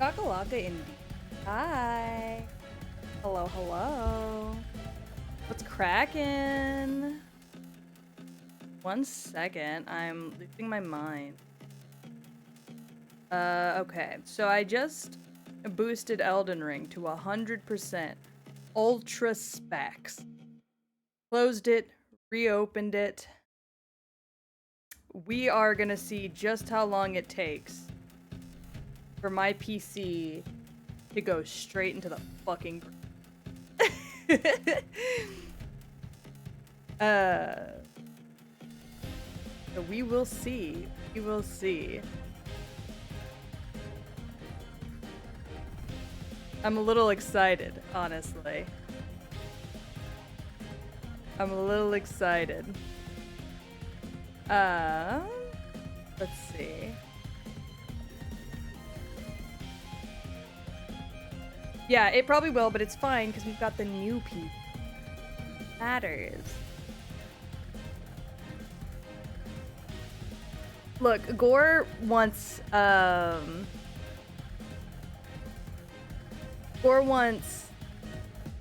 Kakalaka indeed. Hi. Hello, hello. What's crackin'? 1 second. I'm losing my mind. Okay. So I just boosted Elden Ring to 100%. Ultra specs. Closed it, reopened it. We are gonna see just how long it takes for my PC to go straight into the fucking so we will see. We will see. I'm a little excited, honestly. I'm a little excited. Let's see. Yeah, it probably will, but it's fine because we've got the new piece. Matters. Look, Gore wants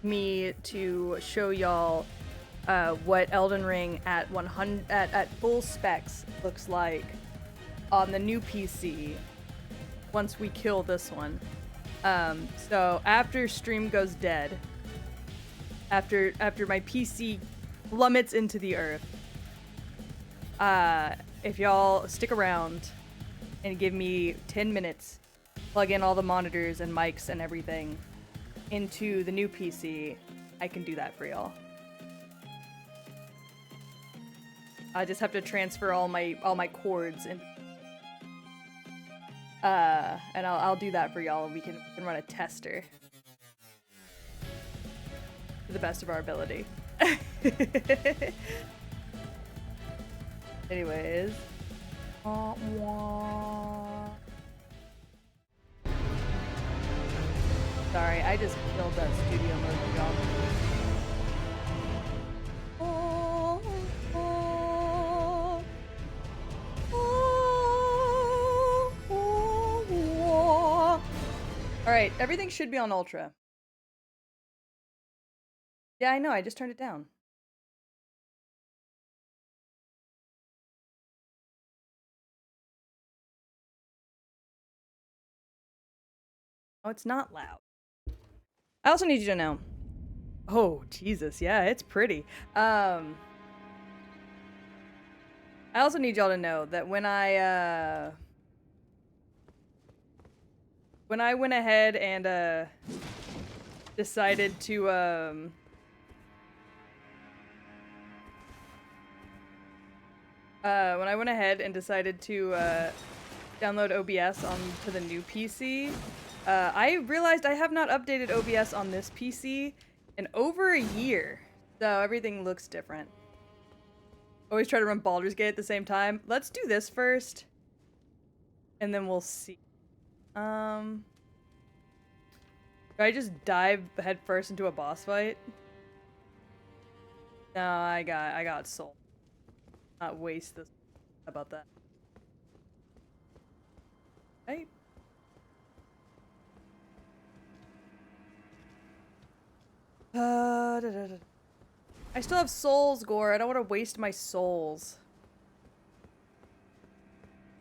me to show y'all what Elden Ring at 100 at full specs looks like on the new PC once we kill this one. So after stream goes dead, after my PC plummets into the earth, if y'all stick around and give me 10 minutes, plug in all the monitors and mics and everything into the new PC, I can do that for y'all. I just have to transfer all my cords and I'll do that for y'all, and we can run a tester to the best of our ability. Anyways. Sorry, I just killed that studio mode for y'all. Alright, everything should be on Ultra. Yeah, I know, I just turned it down. Oh, it's not loud. I also need you to know. Oh, Jesus, yeah, it's pretty. I also need y'all to know that when I went ahead and decided to when I went ahead and decided to download OBS onto the new PC, I realized I have not updated OBS on this PC in over a year, so everything looks different. Always try to run Baldur's Gate at the same time. Let's do this first, and then we'll see. Do I just dive head first into a boss fight? No, I got soul. Not waste this. How about that? Right. I still have souls, Gore. I don't want to waste my souls.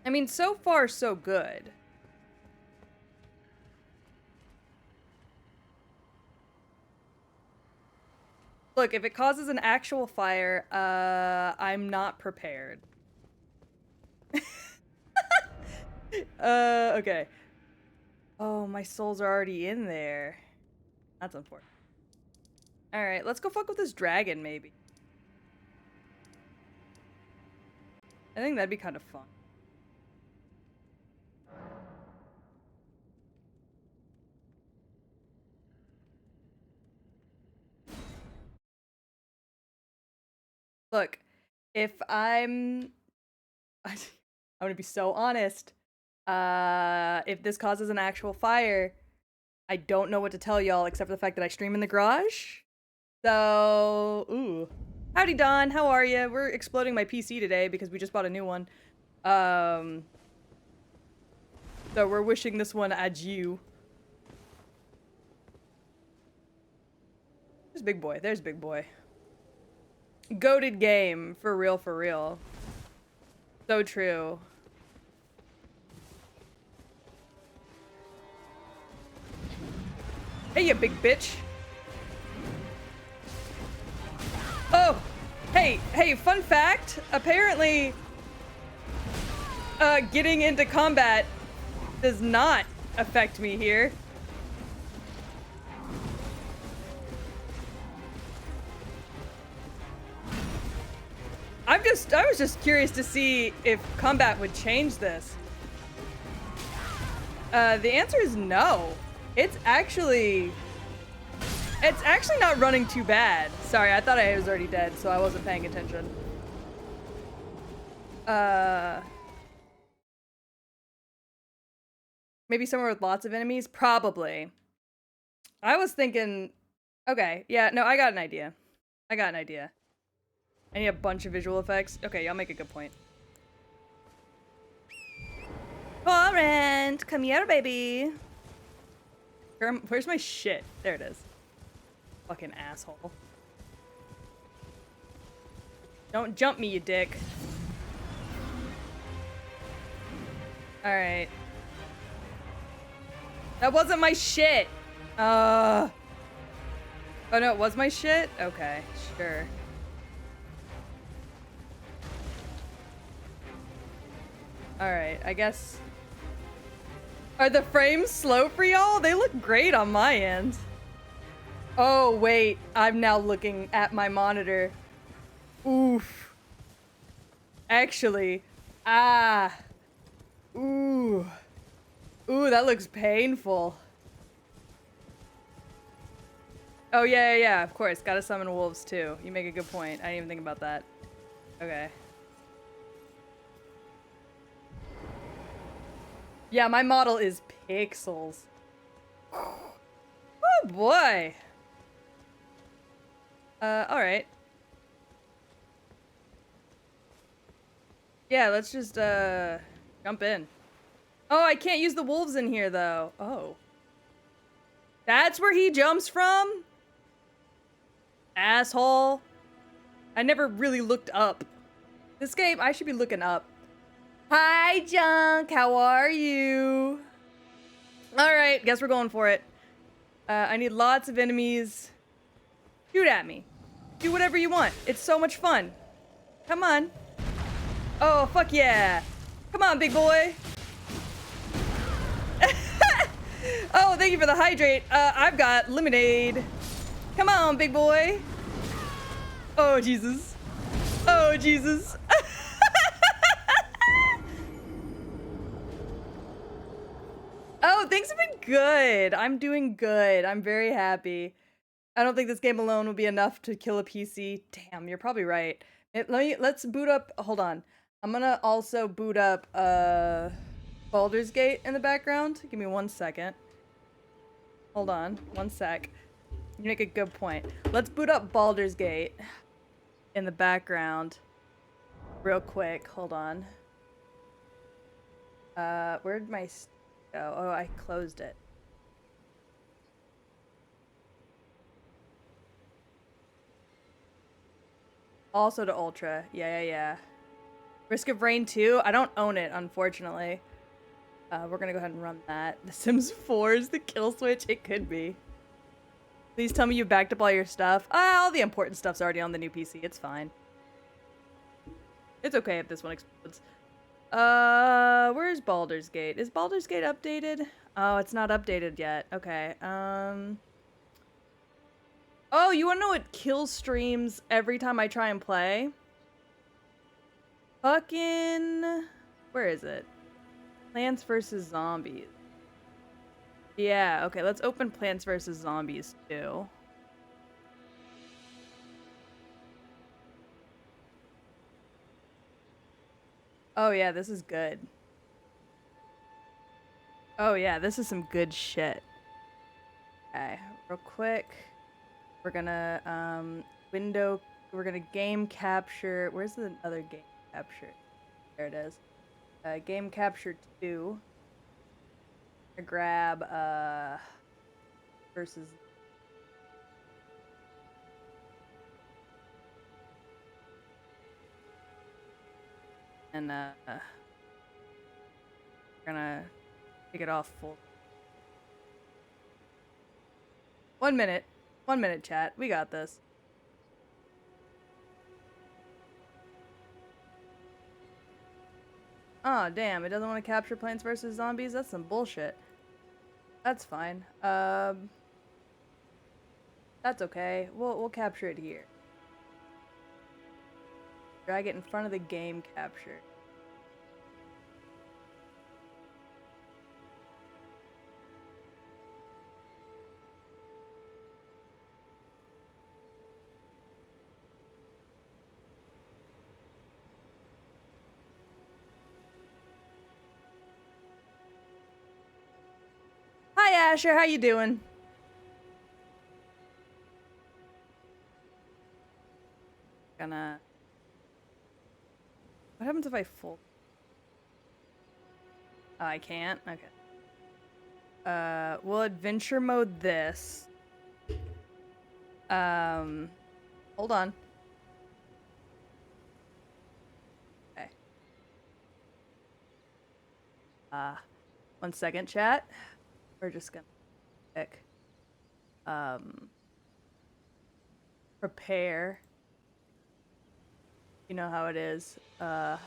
I mean, so far, so good. Look, if it causes an actual fire, I'm not prepared. Okay. Oh, my souls are already in there. That's unfortunate. Alright, let's go fuck with this dragon, maybe. I think that'd be kind of fun. Look, if I'm gonna be so honest. If this causes an actual fire, I don't know what to tell y'all except for the fact that I stream in the garage. So, ooh. Howdy, Don. How are you? We're exploding my PC today because we just bought a new one. So we're wishing this one adieu. There's Big Boy. There's Big Boy. Goated game. For real, for real. So true. Hey, you big bitch. Oh! Hey, fun fact. Apparently, getting into combat does not affect me here. I was just curious to see if combat would change this. The answer is no. It's actually not running too bad. Sorry, I thought I was already dead, so I wasn't paying attention. Maybe somewhere with lots of enemies? Probably. I was thinking, okay, yeah, no, I got an idea. I need a bunch of visual effects. Okay, y'all make a good point. Torrent, come here, baby. Where's my shit? There it is. Fucking asshole. Don't jump me, you dick. Alright. That wasn't my shit! Oh no, it was my shit? Okay, sure. Alright, I guess... Are the frames slow for y'all? They look great on my end. Oh, wait. I'm now looking at my monitor. Oof. Actually. Ah. Ooh. Ooh, that looks painful. Oh, yeah, of course. Gotta summon wolves, too. You make a good point. I didn't even think about that. Okay. Yeah, my model is pixels. Oh, boy. Alright. Yeah, let's just, jump in. Oh, I can't use the wolves in here, though. Oh. That's where he jumps from? Asshole. I never really looked up. This game, I should be looking up. Hi, Junk. How are you? Alright, guess we're going for it. I need lots of enemies. Shoot at me. Do whatever you want. It's so much fun. Come on. Oh, fuck yeah. Come on, big boy. Oh, thank you for the hydrate. I've got lemonade. Come on, big boy. Oh, Jesus. Oh, Jesus. Oh, things have been good. I'm doing good. I'm very happy. I don't think this game alone will be enough to kill a PC. Damn, you're probably right. Let's boot up. Hold on. I'm gonna also boot up Baldur's Gate in the background. Give me 1 second. Hold on, 1 sec. You make a good point. Let's boot up Baldur's Gate in the background real quick. Hold on. Where'd my go? Oh, I closed it. Also to Ultra. Yeah. Risk of Rain 2? I don't own it, unfortunately. We're gonna go ahead and run that. The Sims 4 is the kill switch? It could be. Please tell me you backed up all your stuff. All the important stuff's already on the new PC. It's fine. It's okay if this one explodes. Where's Baldur's Gate? Is Baldur's Gate updated? Oh, it's not updated yet. Okay, Oh, you wanna know what kills streams every time I try and play? Fucking... Where is it? Plants vs. Zombies. Yeah, okay, let's open Plants vs. Zombies too. Oh yeah, this is good. Oh yeah, this is some good shit. Okay, real quick. We're gonna, we're gonna game capture. Where's the other game capture? There it is. Game capture 2. I grab versus. And we're gonna take it off full. 1 minute. 1 minute, chat. We got this. Oh, damn. It doesn't want to capture Plants vs. Zombies? That's some bullshit. That's fine. That's okay. We'll capture it here. Drag it in front of the game capture. Hi, Asher. How you doing? Gonna... What happens if I full... Oh, I can't? Okay. We'll adventure mode this. Hold on. Okay. 1 second, chat. We're just gonna pick. Prepare. You know how it is. Alright.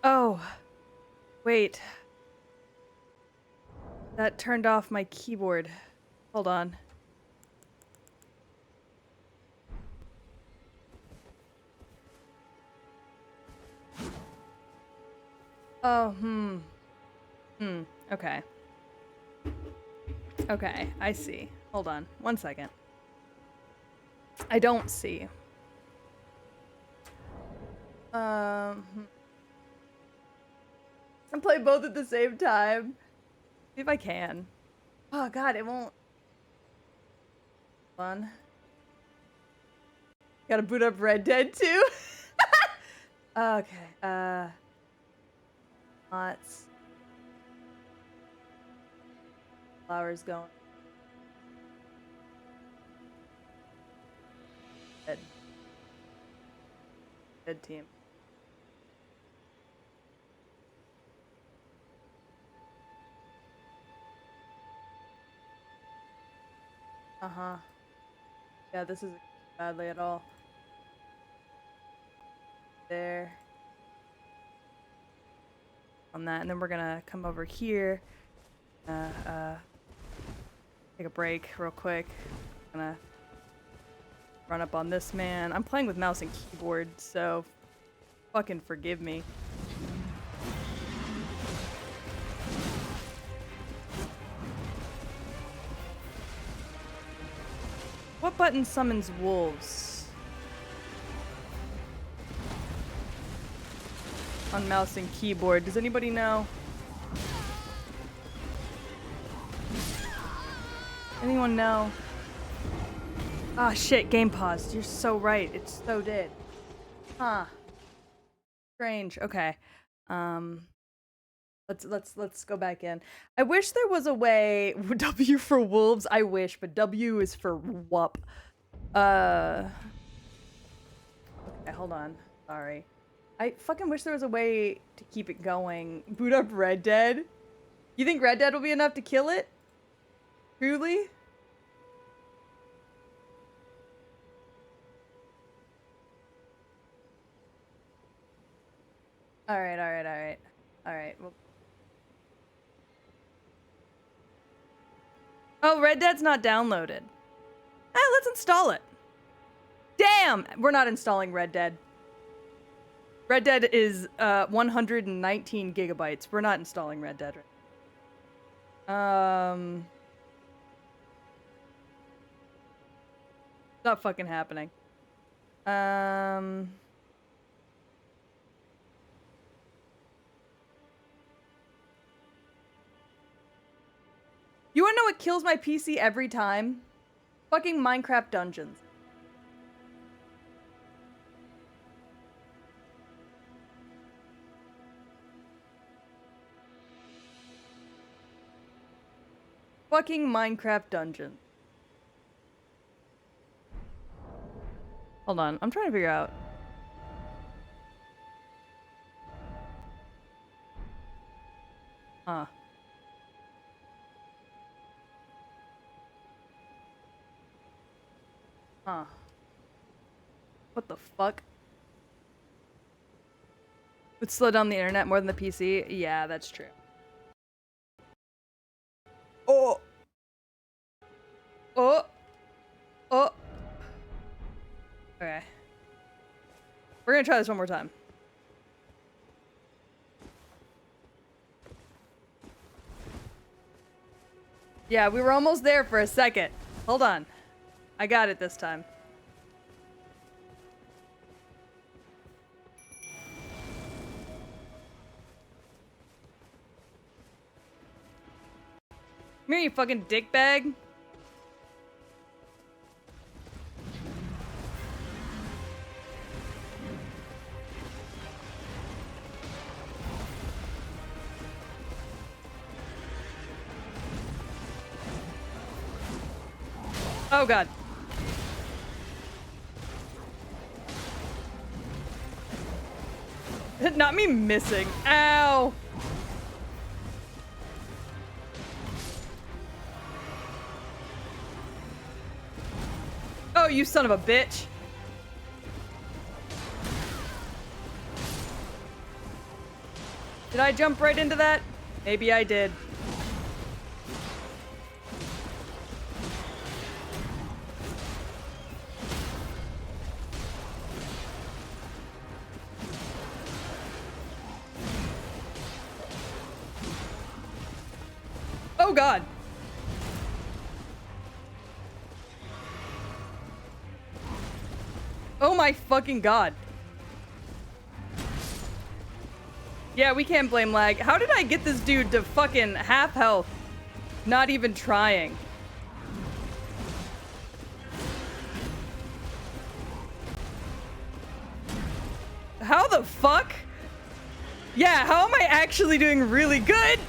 Oh. Wait. That turned off my keyboard. Hold on. Oh, okay. Okay, I see. Hold on. 1 second. I don't see. And play both at the same time. See if I can. Oh god, it won't. Fun. Gotta boot up Red Dead too. Okay, lots. Flowers going. Good. Good team. Uh-huh. Yeah, this isn't badly at all. There. On that, and then we're gonna come over here. Take a break real quick. Gonna run up on this man. I'm playing with mouse and keyboard, so fucking forgive me. What button summons wolves? On mouse and keyboard. Does anybody know? Anyone know? Ah, shit, game paused. You're so right. It so did. Huh. Strange. Okay. Let's go back in. I wish there was a way W for wolves, I wish, but W is for whup. Okay, hold on. Sorry. I fucking wish there was a way to keep it going. Boot up Red Dead? You think Red Dead will be enough to kill it? Truly? Alright. Well... Oh, Red Dead's not downloaded. Let's install it. Damn! We're not installing Red Dead. Red Dead is 119 gigabytes. We're not installing Red Dead. Not fucking happening. You wanna know what kills my PC every time? Fucking Minecraft dungeons. Fucking Minecraft dungeon. Hold on, I'm trying to figure out. Huh. Huh. What the fuck? Would slow down the internet more than the PC? Yeah, that's true. Oh! Oh! Oh! Okay. We're gonna try this one more time. Yeah, we were almost there for a second. Hold on. I got it this time. Come here, you fucking dickbag. Oh god. Not me missing. Ow. Oh, you son of a bitch. Did I jump right into that? Maybe I did. Oh god. Oh my fucking god. Yeah, we can't blame lag. How did I get this dude to fucking half health? Not even trying. How the fuck? Yeah, how am I actually doing really good?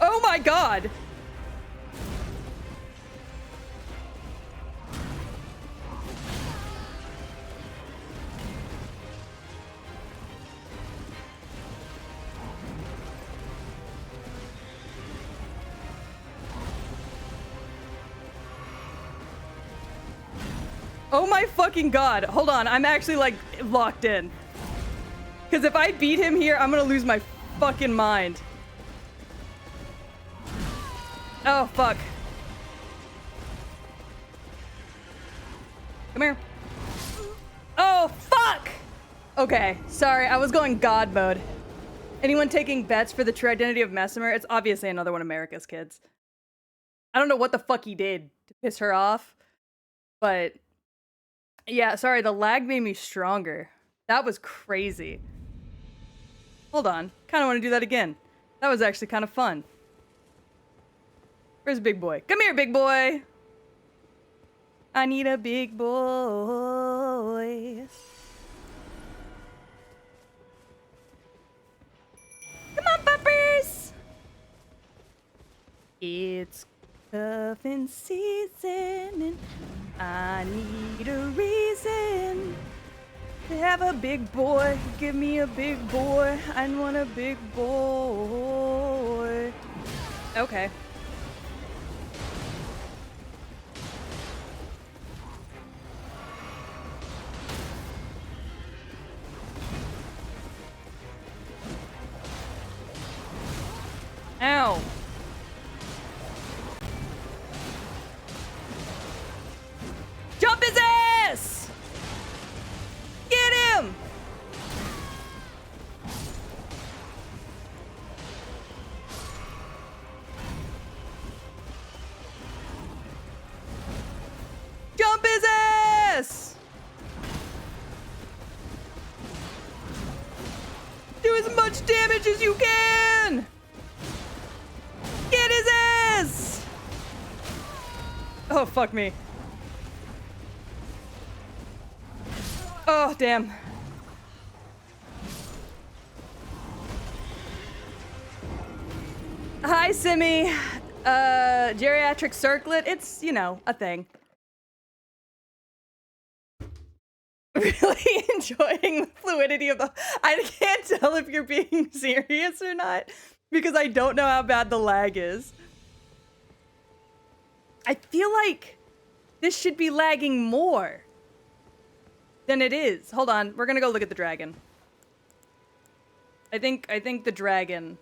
Oh my god. Oh my fucking god. Hold on, I'm actually like locked in. Because if I beat him here, I'm gonna lose my fucking mind. Oh, fuck. Come here. Oh, fuck! Okay, sorry, I was going God mode. Anyone taking bets for the true identity of Mesmer? It's obviously another one of America's kids. I don't know what the fuck he did to piss her off, but yeah, sorry, the lag made me stronger. That was crazy. Hold on, kind of want to do that again. That was actually kind of fun. Where's Big Boy? Come here, Big Boy! I need a big boy. Come on, puppers! It's cuffing season and I need a reason to have a big boy. Give me a big boy. I want a big boy. Okay. Ow. Jump his ass! Get him! Jump his ass! Do as much damage as you can! Get Oh, fuck me. Oh, damn. Hi, Simi. Geriatric circlet. It's, you know, a thing. Really enjoying the fluidity of the... I can't tell if you're being serious or not, because I don't know how bad the lag is. I feel like this should be lagging more than it is. Hold on, we're gonna go look at the dragon. I think the dragon,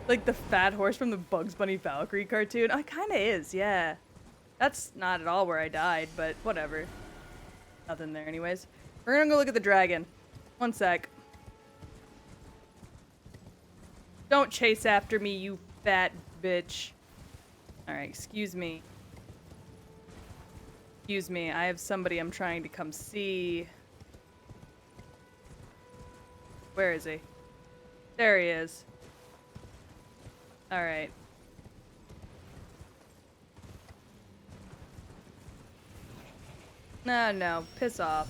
like the fat horse from the Bugs Bunny Valkyrie cartoon. Oh, it kinda is, yeah. That's not at all where I died, but whatever. Nothing there anyways. We're gonna go look at the dragon. One sec. Don't chase after me, you fat bitch. Alright, excuse me. Excuse me, I have somebody I'm trying to come see. Where is he? There he is. Alright. No, piss off.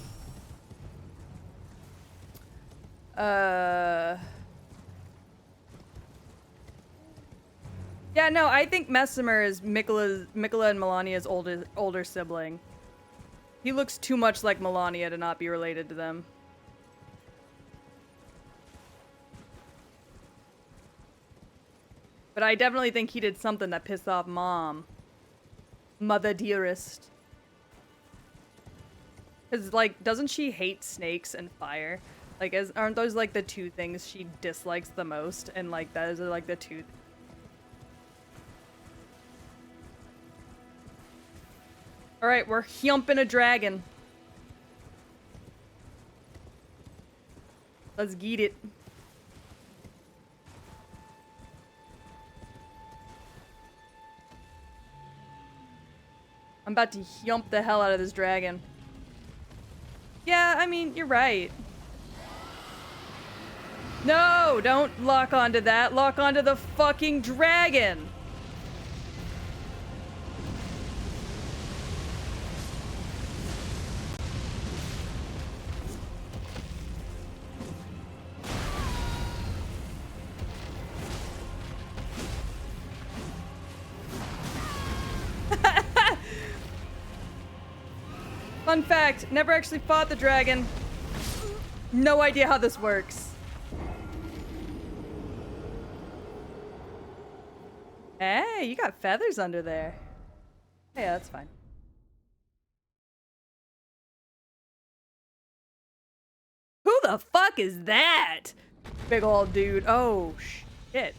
Yeah, no, I think Messimer is Mikola and Melania's older sibling. He looks too much like Melania to not be related to them. But I definitely think he did something that pissed off Mom. Mother dearest. Because, like, doesn't she hate snakes and fire? Like, aren't those, like, the two things she dislikes the most? And, like, those are, like, the two... Alright, we're humping a dragon. Let's get it. I'm about to hump the hell out of this dragon. Yeah, I mean, you're right. No, don't lock onto that. Lock onto the fucking dragon. Fun fact, never actually fought the dragon. No idea how this works. Hey, you got feathers under there. Hey, that's fine. Who the fuck is that? Big old dude. Oh, shit.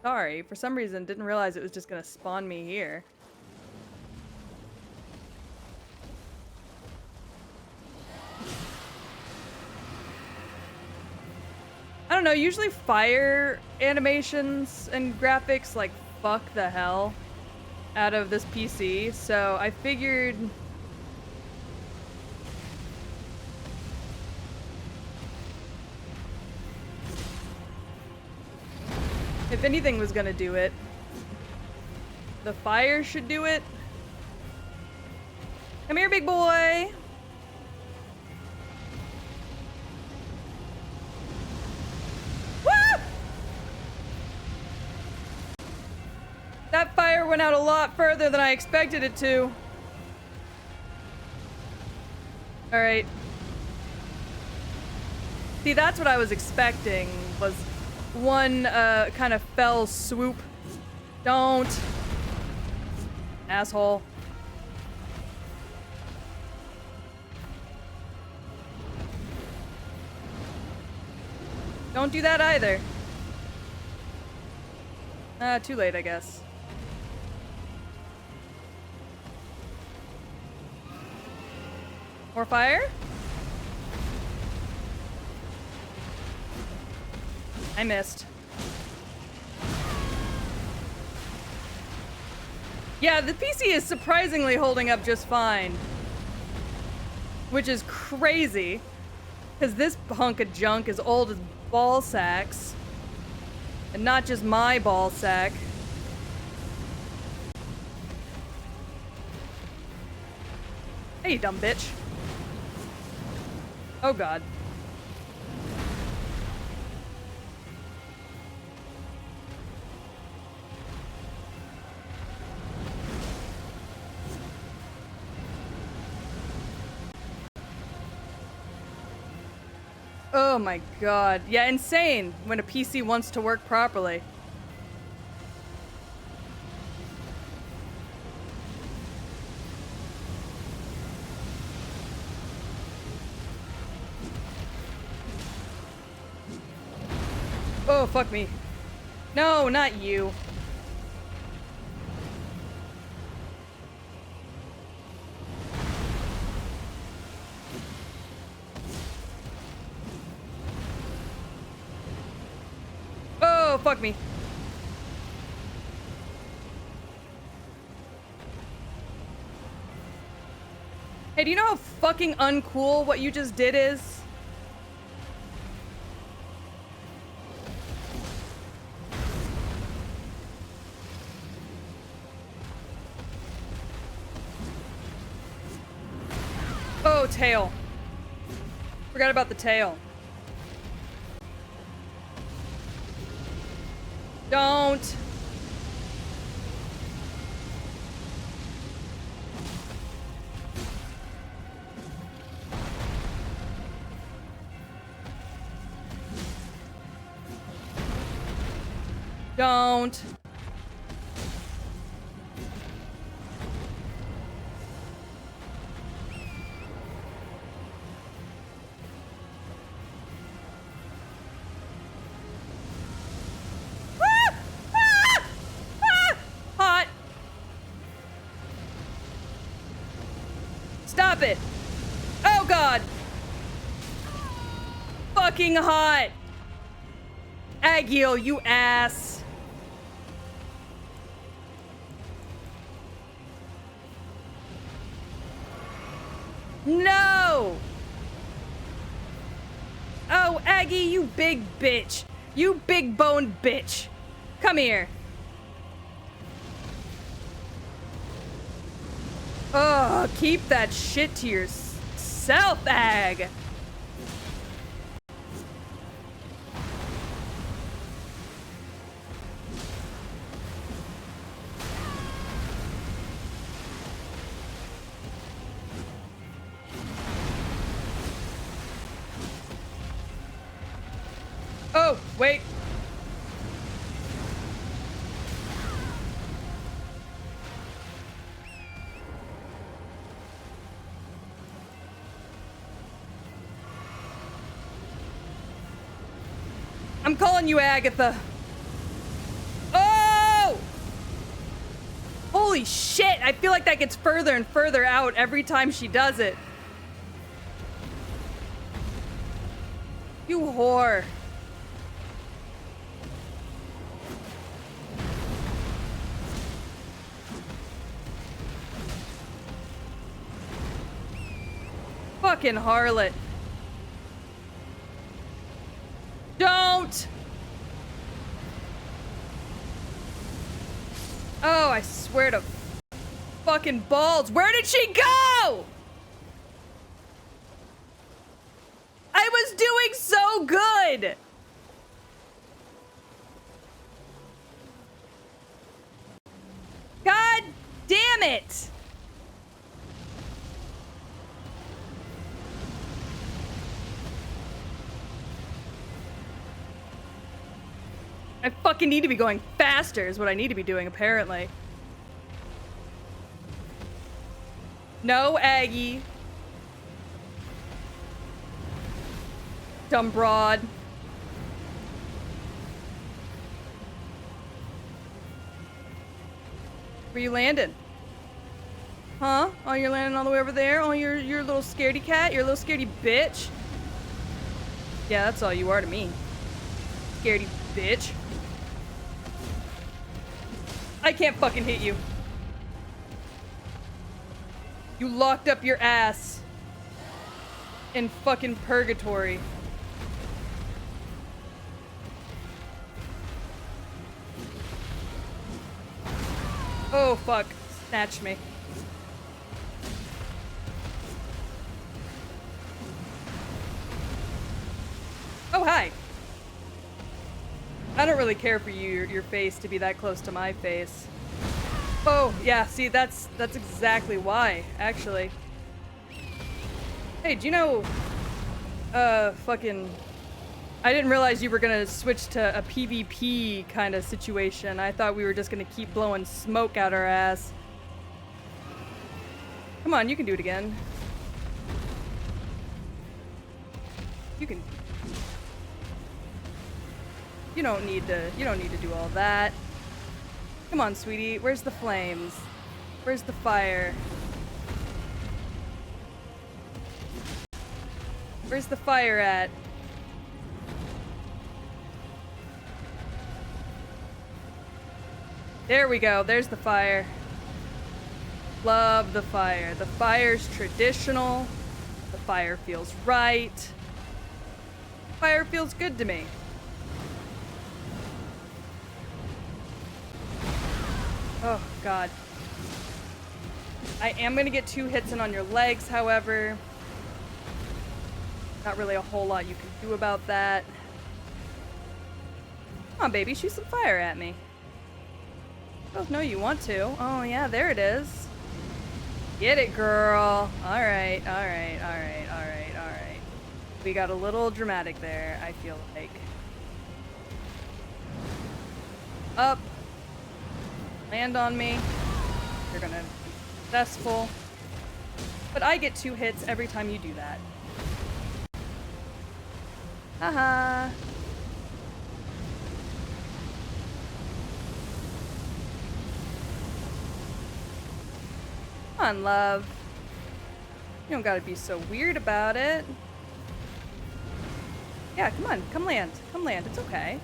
Sorry, for some reason didn't realize it was just gonna spawn me here. I don't know, usually fire animations and graphics like fuck the hell out of this PC, so I figured... if anything was gonna do it, the fire should do it. Come here, big boy. Woo! That fire went out a lot further than I expected it to. All right. See, that's what I was expecting, was one kind of fell swoop. Don't. Asshole. Don't do that either. Too late, I guess. More fire? I missed. Yeah, the PC is surprisingly holding up just fine. Which is crazy. Because this hunk of junk is old as ball sacks. And not just my ball sack. Hey, you dumb bitch. Oh god. Oh my god. Yeah, insane when a PC wants to work properly. Oh, fuck me. No, not you. Oh, fuck me. Hey, do you know how fucking uncool what you just did is? Oh, tail. Forgot about the tail. Don't. Don't. Hot. Stop it. Oh god. Fucking hot. Agil, you ass. No! Oh, Aggie, you big bitch. You big boned bitch. Come here. Oh, keep that shit to yourself, Ag. Oh, wait. I'm calling you Agatha. Oh! Holy shit, I feel like that gets further and further out every time she does it. You whore. Fucking harlot. Don't! Oh, I swear to fucking balls. Where did she go? I was doing so good. God damn it. I fucking need to be going faster is what I need to be doing, apparently. No, Aggie. Dumb broad. Where you landing? Huh? Oh, you're landing all the way over there? Oh, you're a little scaredy cat? You're a little scaredy bitch? Yeah, that's all you are to me. Scaredy bitch. I can't fucking hit you. You locked up your ass in fucking purgatory. Oh, fuck. Snatch me. Oh, hi. I don't really care for your face to be that close to my face. Oh, yeah, see, that's exactly why, actually. Hey, do you know, fucking... I didn't realize you were gonna switch to a PvP kind of situation. I thought we were just gonna keep blowing smoke out our ass. Come on, you can do it again. You can... You don't need to do all that. Come on, sweetie. Where's the flames? Where's the fire? Where's the fire at? There we go. There's the fire. Love the fire. The fire's traditional. The fire feels right. Fire feels good to me. Oh, God. I am gonna get 2 hits in on your legs, however. Not really a whole lot you can do about that. Come on, baby. Shoot some fire at me. Oh, no, you want to. Oh, yeah, there it is. Get it, girl. Alright, alright, alright, alright, alright. We got a little dramatic there, I feel like. Up. Land on me. You're gonna be successful. But I get 2 hits every time you do that. Haha. Come on, love. You don't gotta be so weird about it. Yeah, come on. Come land. Come land. It's okay.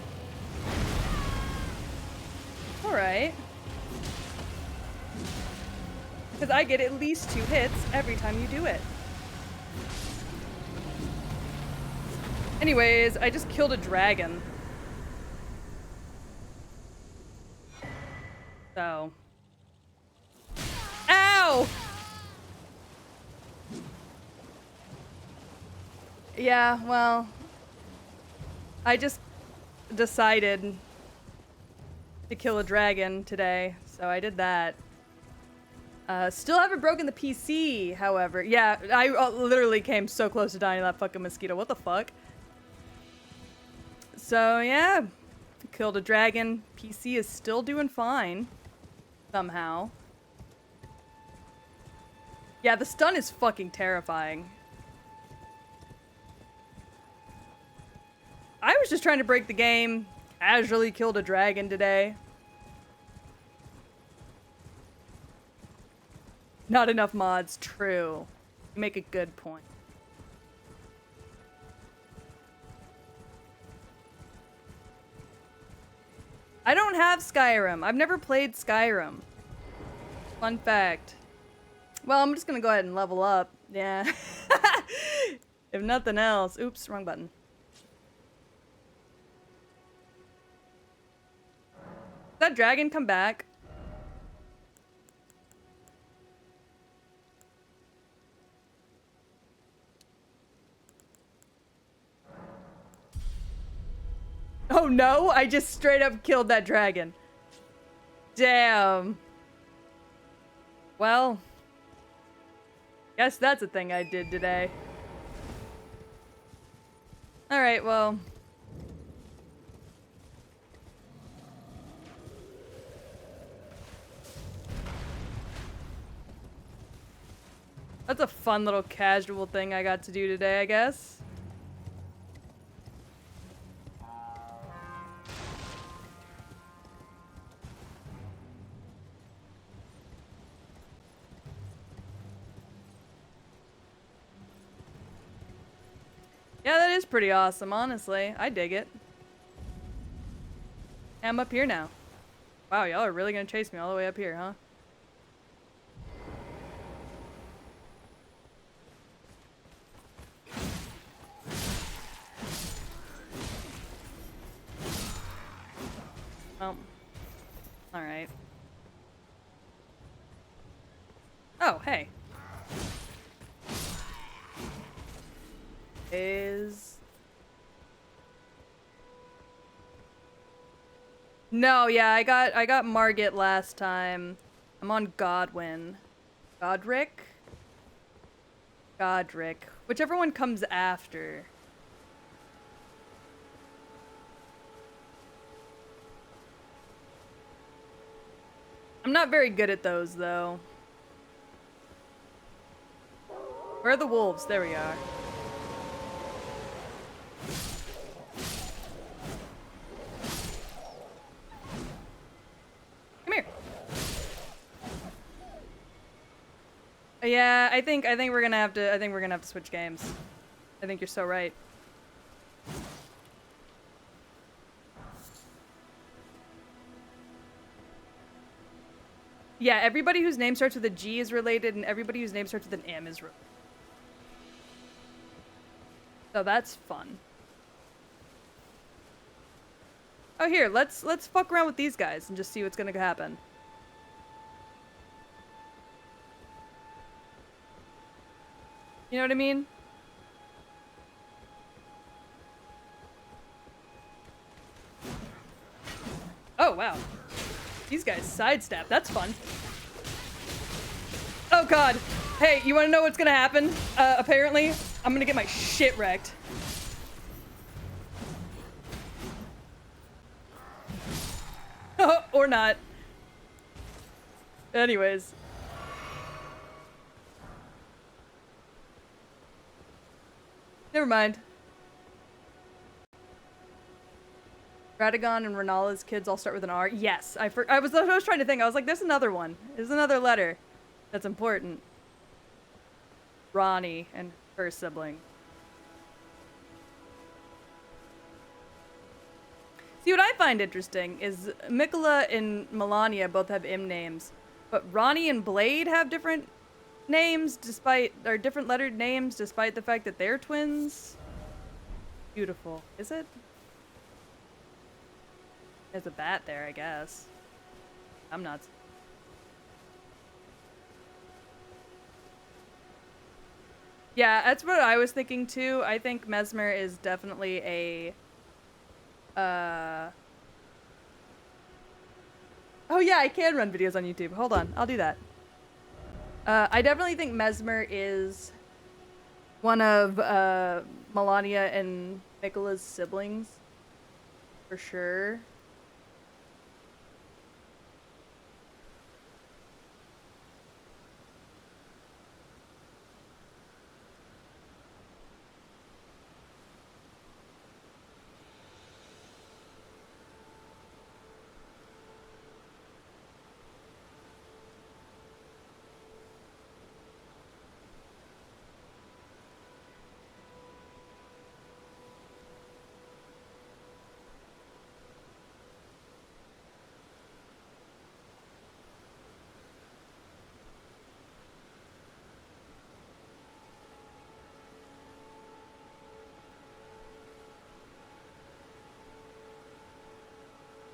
Alright. Because I get at least 2 hits every time you do it. Anyways, I just killed a dragon. So. Ow! Yeah, well. I just decided to kill a dragon today, so I did that. Still haven't broken the PC, however. Yeah, I literally came so close to dying to that fucking mosquito. What the fuck? So, yeah. Killed a dragon. PC is still doing fine. Somehow. Yeah, the stun is fucking terrifying. I was just trying to break the game. Casually killed a dragon today. Not enough mods, true. You make a good point. I don't have Skyrim. I've never played Skyrim. Fun fact. Well, I'm just gonna go ahead and level up. Yeah. If nothing else. Oops, wrong button. Did that dragon come back? Oh no, I just straight up killed that dragon. Damn. Well, guess that's a thing I did today. Alright, well. That's a fun little casual thing I got to do today, I guess. Yeah, that is pretty awesome, honestly. I dig it. I'm up here now. Wow, y'all are really gonna chase me all the way up here, huh? Well, alright. Oh, hey. No, yeah, I got Margit last time. I'm on Godwyn. Godric? Godric. Whichever one comes after. I'm not very good at those, though. Where are the wolves? There we are. Come here. Yeah, I think we're gonna have to switch games. I think you're so right. Yeah, everybody whose name starts with a G is related, and everybody whose name starts with an M is related. So that's fun. Oh, here, let's fuck around with these guys and just see what's gonna happen. You know what I mean? Oh, wow. These guys sidestep. That's fun. Oh, God. Hey, you want to know what's gonna happen? Apparently, I'm gonna get my shit wrecked. Or not. Anyways. Never mind. Radagon and Renala's kids all start with an R. Yes, I was trying to think. I was like, there's another one. There's another letter that's important. Ronnie and her sibling. See, what I find interesting is Mikola and Melania both have M names, but Ronnie and Blade have different names different lettered names despite the fact that they're twins. Beautiful. Is it? There's a bat there, I guess. I'm not. Yeah, that's what I was thinking too. I think Mesmer is definitely a Oh yeah, I can run videos on YouTube. Hold on, I'll do that. I definitely think Mesmer is one of Melania and Mikola's siblings. For sure.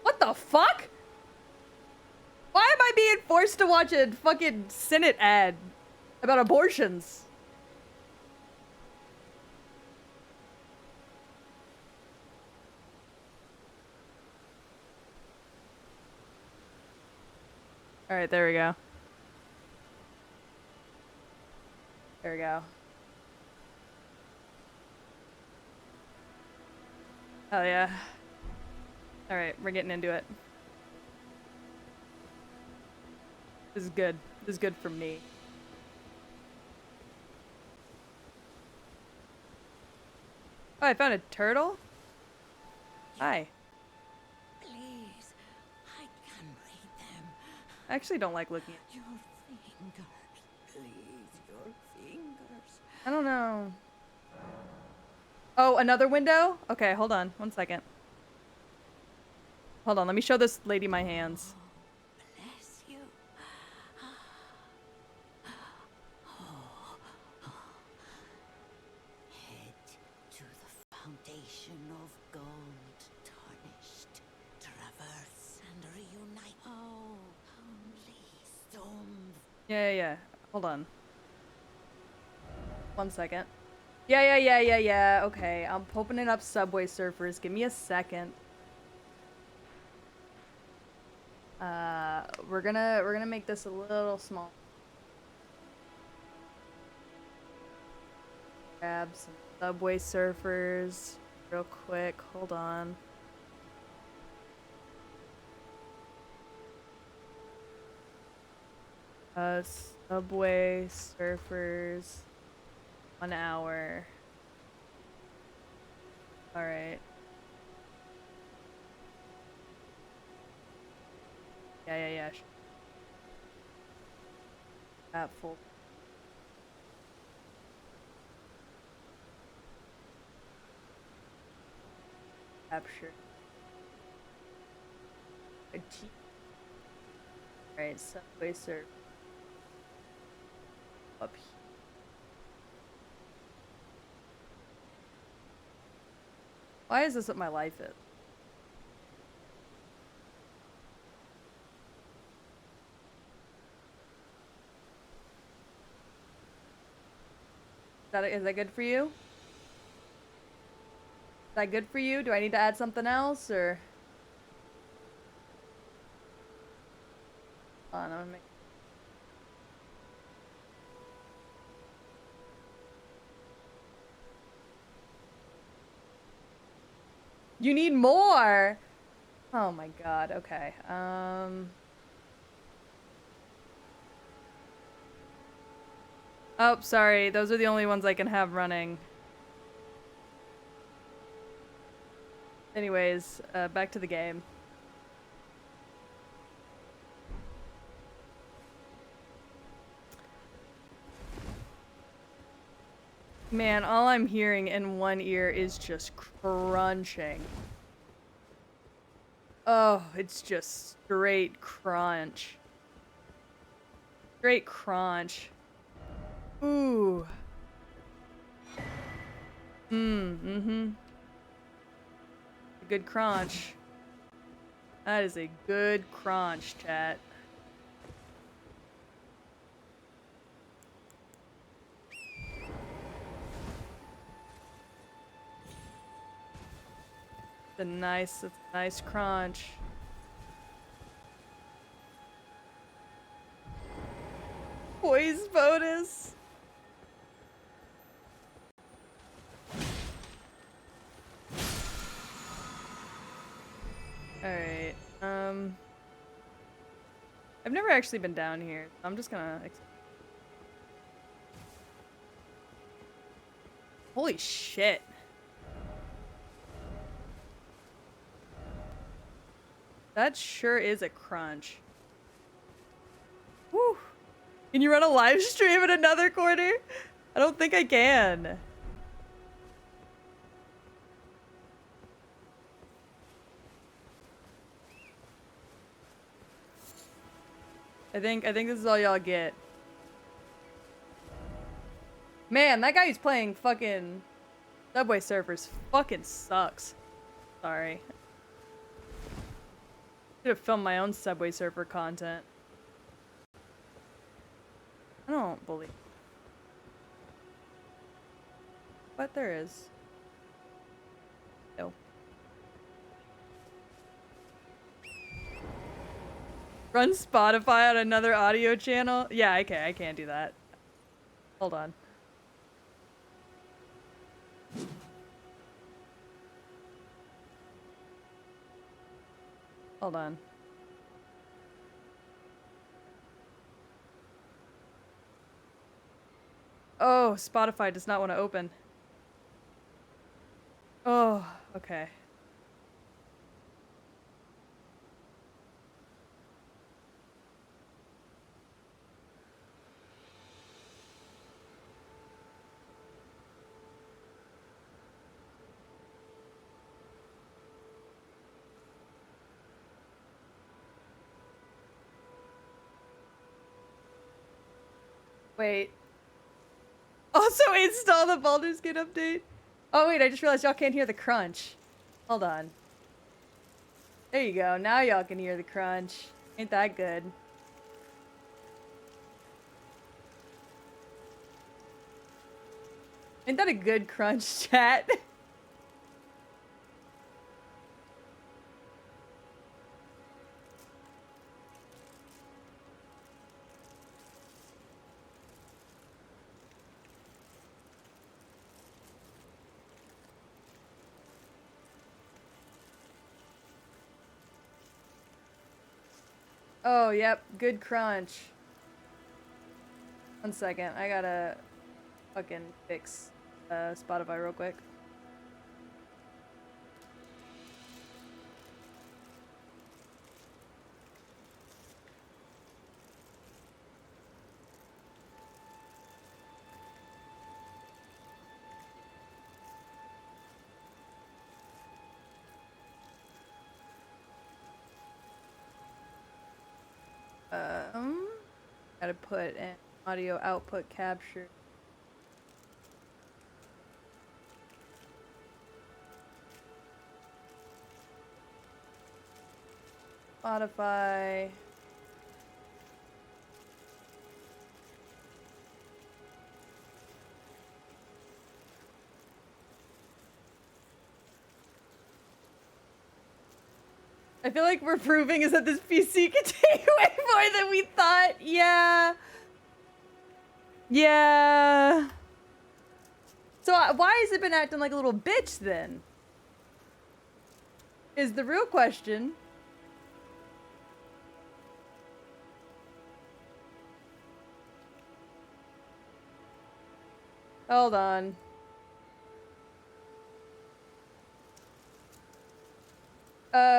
What the fuck? Why am I being forced to watch a fucking Senate ad about abortions? Alright, there we go. There we go. Oh yeah. Alright, we're getting into it. This is good. This is good for me. Oh, I found a turtle? Hi. Please, I can read them. I actually don't like looking at Your fingers, please, your fingers. I don't know. Oh, another window? Okay, hold on. 1 second. Hold on, let me show this lady my hands. Bless you. Head to the foundation of gold tarnished. Traverse and reunite. Oh, only stone. Yeah. Hold on. 1 second. Yeah. Okay, I'm opening up Subway Surfers. Give me a second. We're gonna make this a little small. Grab some Subway Surfers real quick. Hold on. Subway Surfers. 1 hour. Alright. Yeah. That full. Capture. Alright, Subway Surf. Up here. Why is this what my life is? Is that good for you? Is that good for you? Do I need to add something else, or? Hold on, I'm gonna make. You need more! Oh my god, okay. Oh, sorry. Those are the only ones I can have running. Anyways, back to the game. Man, all I'm hearing in one ear is just crunching. Oh, it's just straight crunch. Straight crunch. Ooh. Mm-hmm. A good crunch. That is a good crunch, chat. It's a nice crunch. Poise bonus. Alright, I've never actually been down here, so I'm just gonna... Holy shit. That sure is a crunch. Whew. Can you run a live stream in another corner? I don't think I can. I think this is all y'all get. Man, that guy who's playing fucking Subway Surfers fucking sucks. Sorry. Should have filmed my own Subway Surfer content. I don't believe. But there is. No. Run Spotify on another audio channel? Yeah, I can't do that. Hold on. Hold on. Oh, Spotify does not want to open. Oh, okay. Wait. Also install the Baldur's Gate update. Oh wait, I just realized y'all can't hear the crunch. Hold on. There you go. Now y'all can hear the crunch. Ain't that good? Ain't that a good crunch, chat? Oh, yep, good crunch. 1 second, I gotta fucking fix Spotify real quick. Gotta put an audio output capture. Spotify. I feel like we're proving is that this PC can take way more than we thought. Yeah. Yeah. So why has it been acting like a little bitch then? Is the real question. Hold on.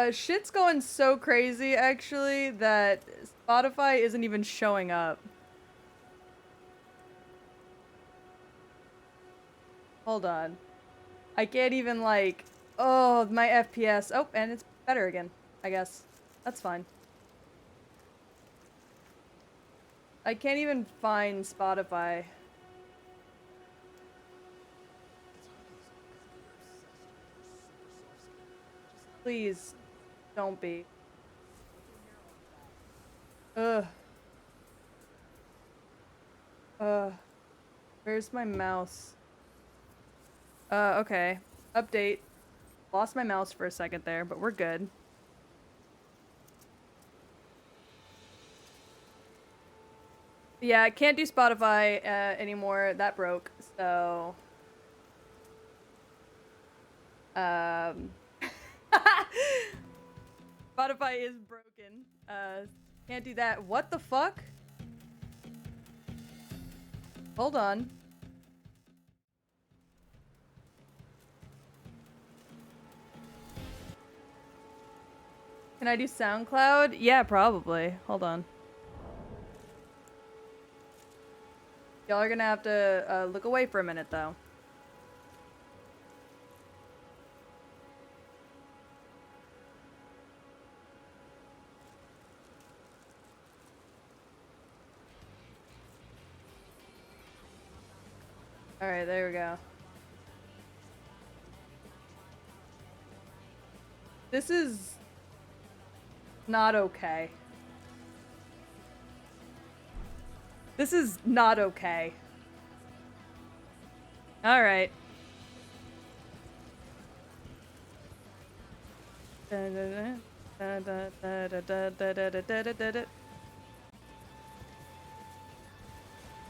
Shit's going so crazy, actually, that Spotify isn't even showing up. Hold on. I can't even, like... Oh, my FPS. Oh, and it's better again, I guess. That's fine. I can't even find Spotify. Please, don't be. Ugh. Where's my mouse? Okay. Update. Lost my mouse for a second there, but we're good. Yeah, I can't do Spotify anymore. That broke, so... Spotify is broken. Can't do that. What the fuck? Hold on. Can I do SoundCloud? Yeah, probably. Hold on. Y'all are gonna have to look away for a minute, though. Alright, there we go. This is not okay. This is not okay. Alright.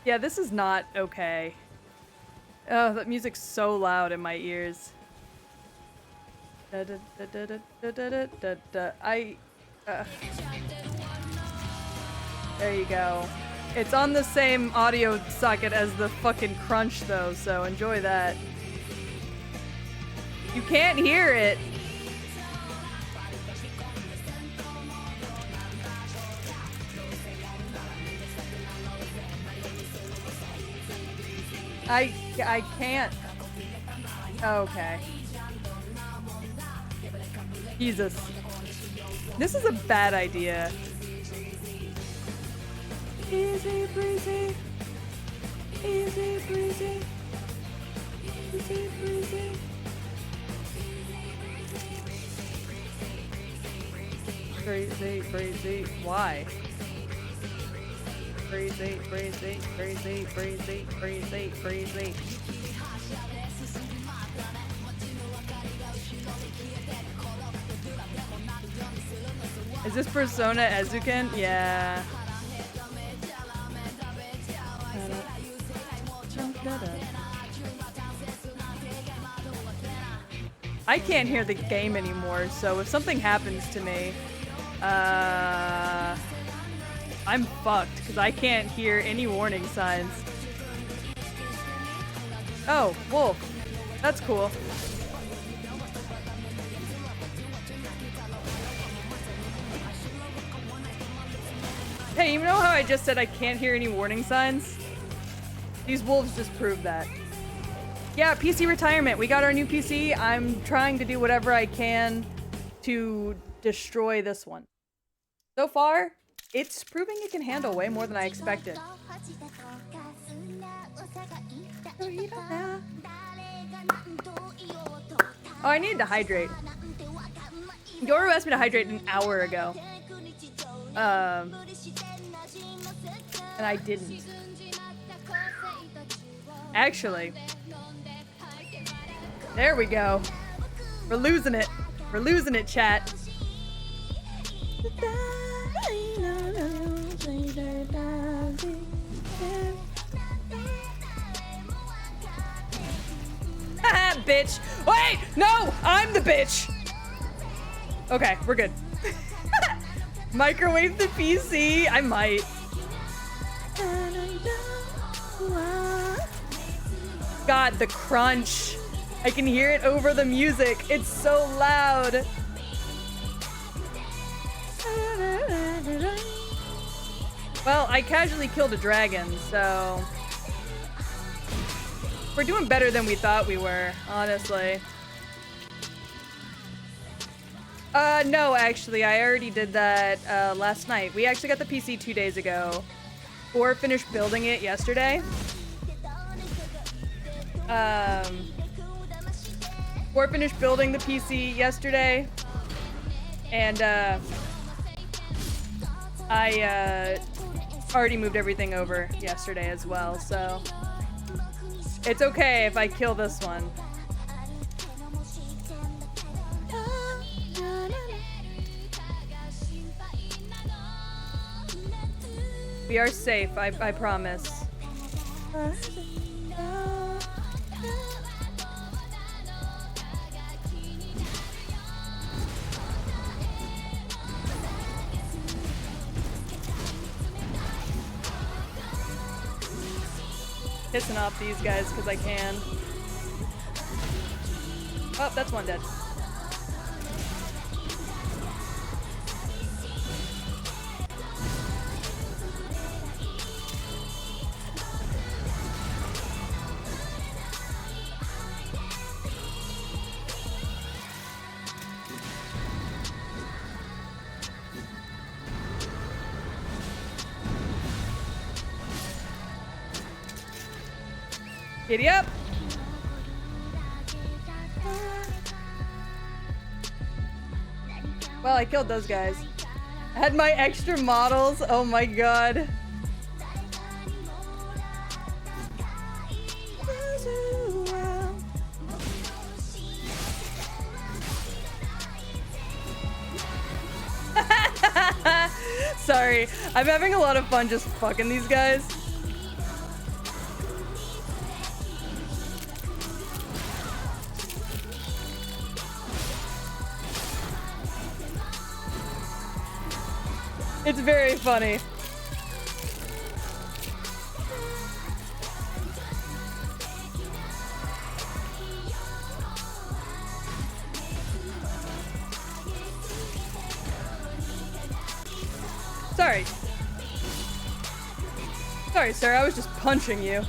Yeah, this is not okay. Oh, that music's so loud in my ears. There you go. It's on the same audio socket as the fucking crunch though, so enjoy that. You can't hear it. I can't. Okay. Jesus. This is a bad idea. Easy breezy. Easy breezy. Easy breezy. Breezy, breezy. Why? crazy, crazy, crazy, crazy, crazy, crazy. Is this Persona Ezuken? Yeah. I can't hear the game anymore, so if something happens to me, I'm fucked, because I can't hear any warning signs. Oh, wolf. That's cool. Hey, you know how I just said I can't hear any warning signs? These wolves just proved that. Yeah, PC retirement. We got our new PC. I'm trying to do whatever I can to destroy this one. So far, it's proving it can handle way more than I expected. Oh, I needed to hydrate. Yoru asked me to hydrate an hour ago. And I didn't. Actually. There we go. We're losing it. We're losing it, chat. Haha, bitch. Wait, no, I'm the bitch. Okay, we're good. Microwave the PC? I might. God, the crunch. I can hear it over the music. It's so loud. Well, I casually killed a dragon, so we're doing better than we thought we were, honestly. No, actually, I already did that last night. We actually got the PC 2 days ago. Or finished building it yesterday. Or finished building the PC yesterday. And I already moved everything over yesterday as well, so it's okay if I kill this one. We are safe, I promise. Pissing off these guys because I can. Oh, that's one dead. Giddy up! Well, I killed those guys. I had my extra models. Oh my god. Sorry, I'm having a lot of fun just fucking these guys. It's very funny. Sorry. Sorry, sir, I was just punching you.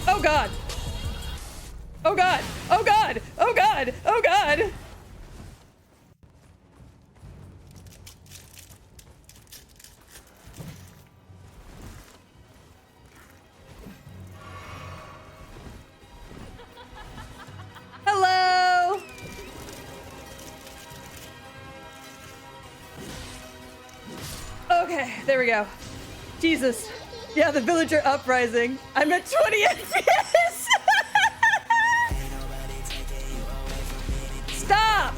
Oh god! Oh god! Oh god! Oh god! Oh god! Hello! Okay, there we go. Jesus. Yeah, the villager uprising. I'm at 20 FPS. Stop!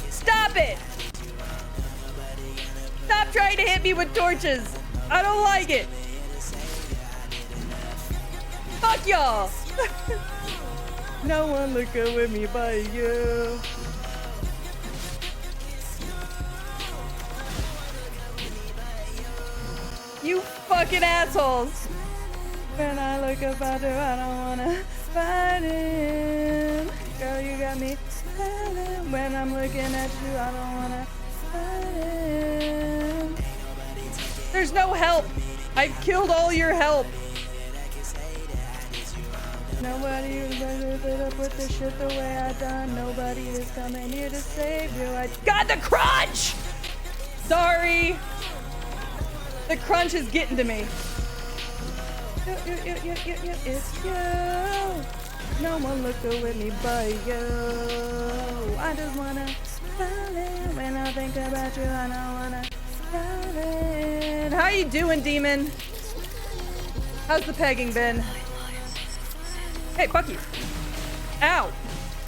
Stop it! Stop trying to hit me with torches. I don't like it. Fuck y'all. No one looking with me but you. You fucking assholes. When I look about you, I don't wanna fight him. Girl, you got me fighting. When I'm looking at you, I don't wanna fight him. There's no help. I've killed all your help. Nobody is gonna put up with the shit the way I done. Nobody is coming here to save you. I got the crunch! Sorry. The crunch is getting to me. It's you. No one looking with me but you. I just wanna find it. When I think about you, I don't wanna find it. How you doing, demon? How's the pegging been? Hey, fuck you. Ow.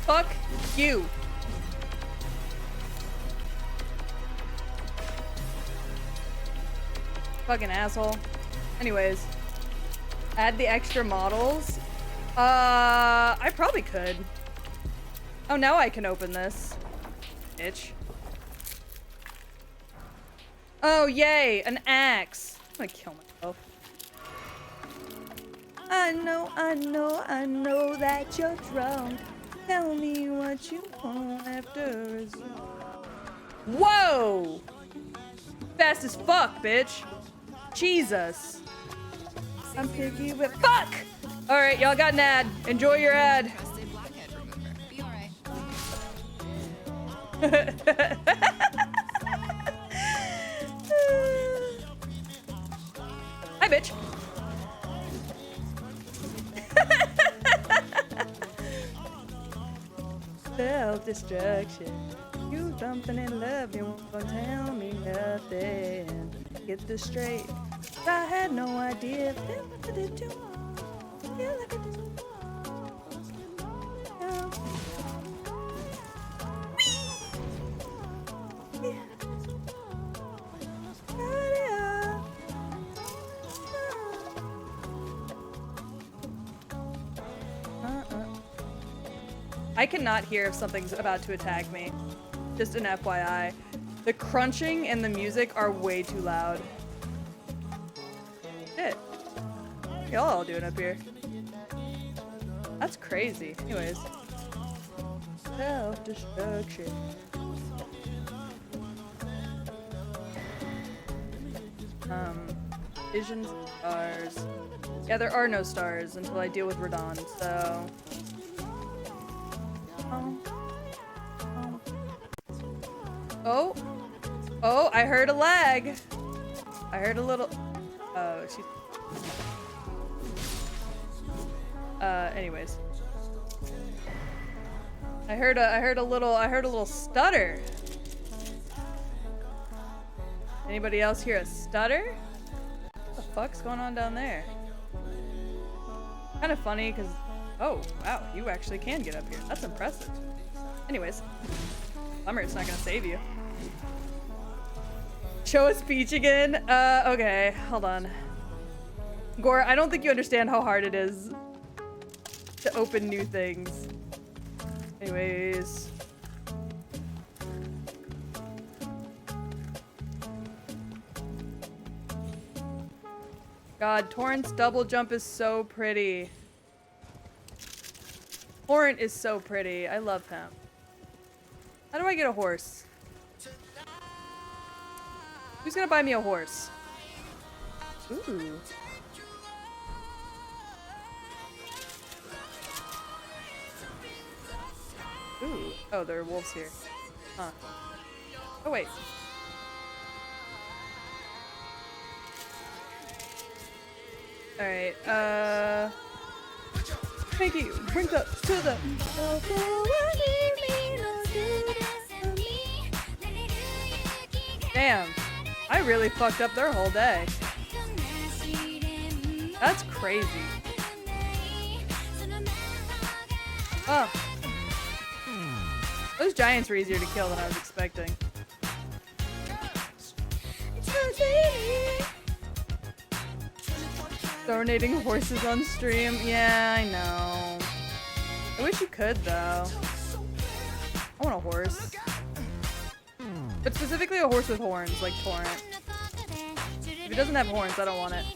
Fuck you. Fucking asshole. Anyways. Add the extra models. I probably could. Oh, now I can open this. Bitch. Oh, yay. An axe. I'm gonna kill myself. I know that you're drunk. Tell me what you want after it's... Whoa! Fast as fuck, bitch. Jesus. I'm picky with... Fuck! Alright, y'all got an ad. Enjoy your ad. Hi, bitch. Self-destruction. You jumping in love, you won't tell me nothing. Get this straight. I had no idea. Feel like I did too much. Feel like I did too I cannot hear if something's about to attack me. Just an FYI. The crunching and the music are way too loud. Shit. What y'all all doing up here? That's crazy. Anyways. Self-destruction. Visions and stars. Yeah, there are no stars until I deal with Radon, so... Oh. Oh, I heard a lag. I heard a little... Oh, she's... anyways. I heard a little stutter. Anybody else hear a stutter? What the fuck's going on down there? Kind of funny, because... Oh, wow, you actually can get up here. That's impressive. Anyways. Bummer, it's not gonna save you. Show a speech again? Okay, hold on. Gore, I don't think you understand how hard it is to open new things. Anyways. God, Torrent's double jump is so pretty. Torrent is so pretty. I love him. How do I get a horse? Who's gonna buy me a horse? Ooh. Ooh. Oh, there are wolves here. Huh. Oh, wait. Alright, thank you. Bring up to the... Damn. I really fucked up their whole day. That's crazy. Oh. Those giants were easier to kill than I was expecting. Donating horses on stream? Yeah, I know. I wish you could, though. I want a horse. But specifically a horse with horns, like Torrent. If it doesn't have horns, I don't want it.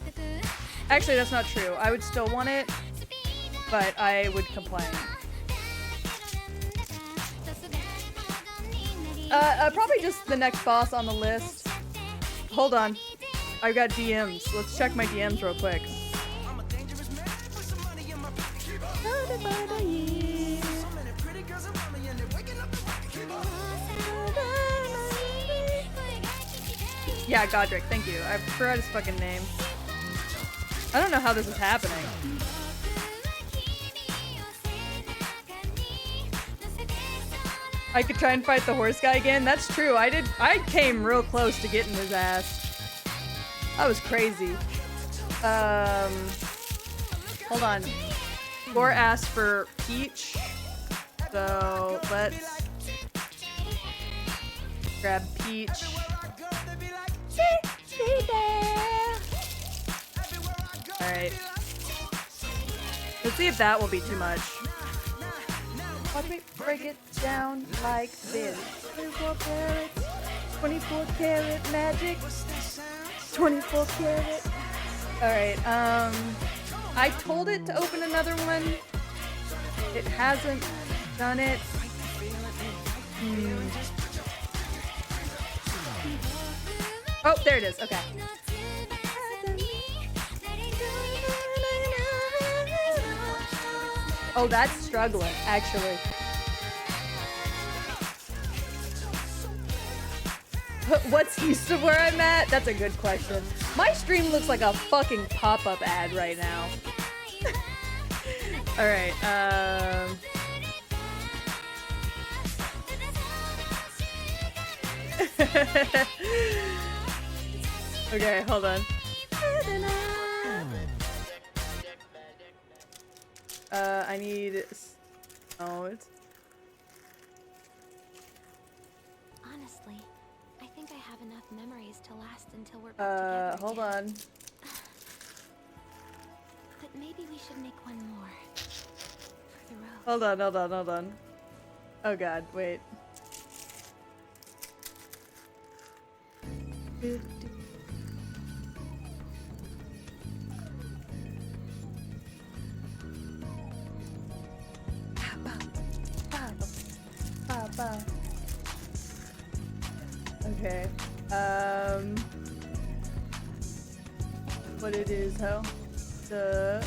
Actually, that's not true. I would still want it, but I would complain. Probably just the next boss on the list. Hold on. I've got DMs. Let's check my DMs real quick. Yeah, Godric, thank you. I forgot his fucking name. I don't know how this is happening. I could try and fight the horse guy again. That's true. I came real close to getting his ass. That was crazy. Hold on. Gore asked for Peach. So let's grab Peach. Alright. Let's see if that will be too much. Watch me break it down like this. 24 carats, 24 karat magic, 24 karat. Alright, I told it to open another one. It hasn't done it. Oh, there it is. Okay. Oh, that's struggling, actually. What's east of where I'm at? That's a good question. My stream looks like a fucking pop-up ad right now. Alright, okay, hold on. I need... Oh, it's... Honestly, I think I have enough memories to last until we're back together hold again. on. But maybe we should make one more. For the road. Hold on. Oh god, wait. Okay. What it is, ho? The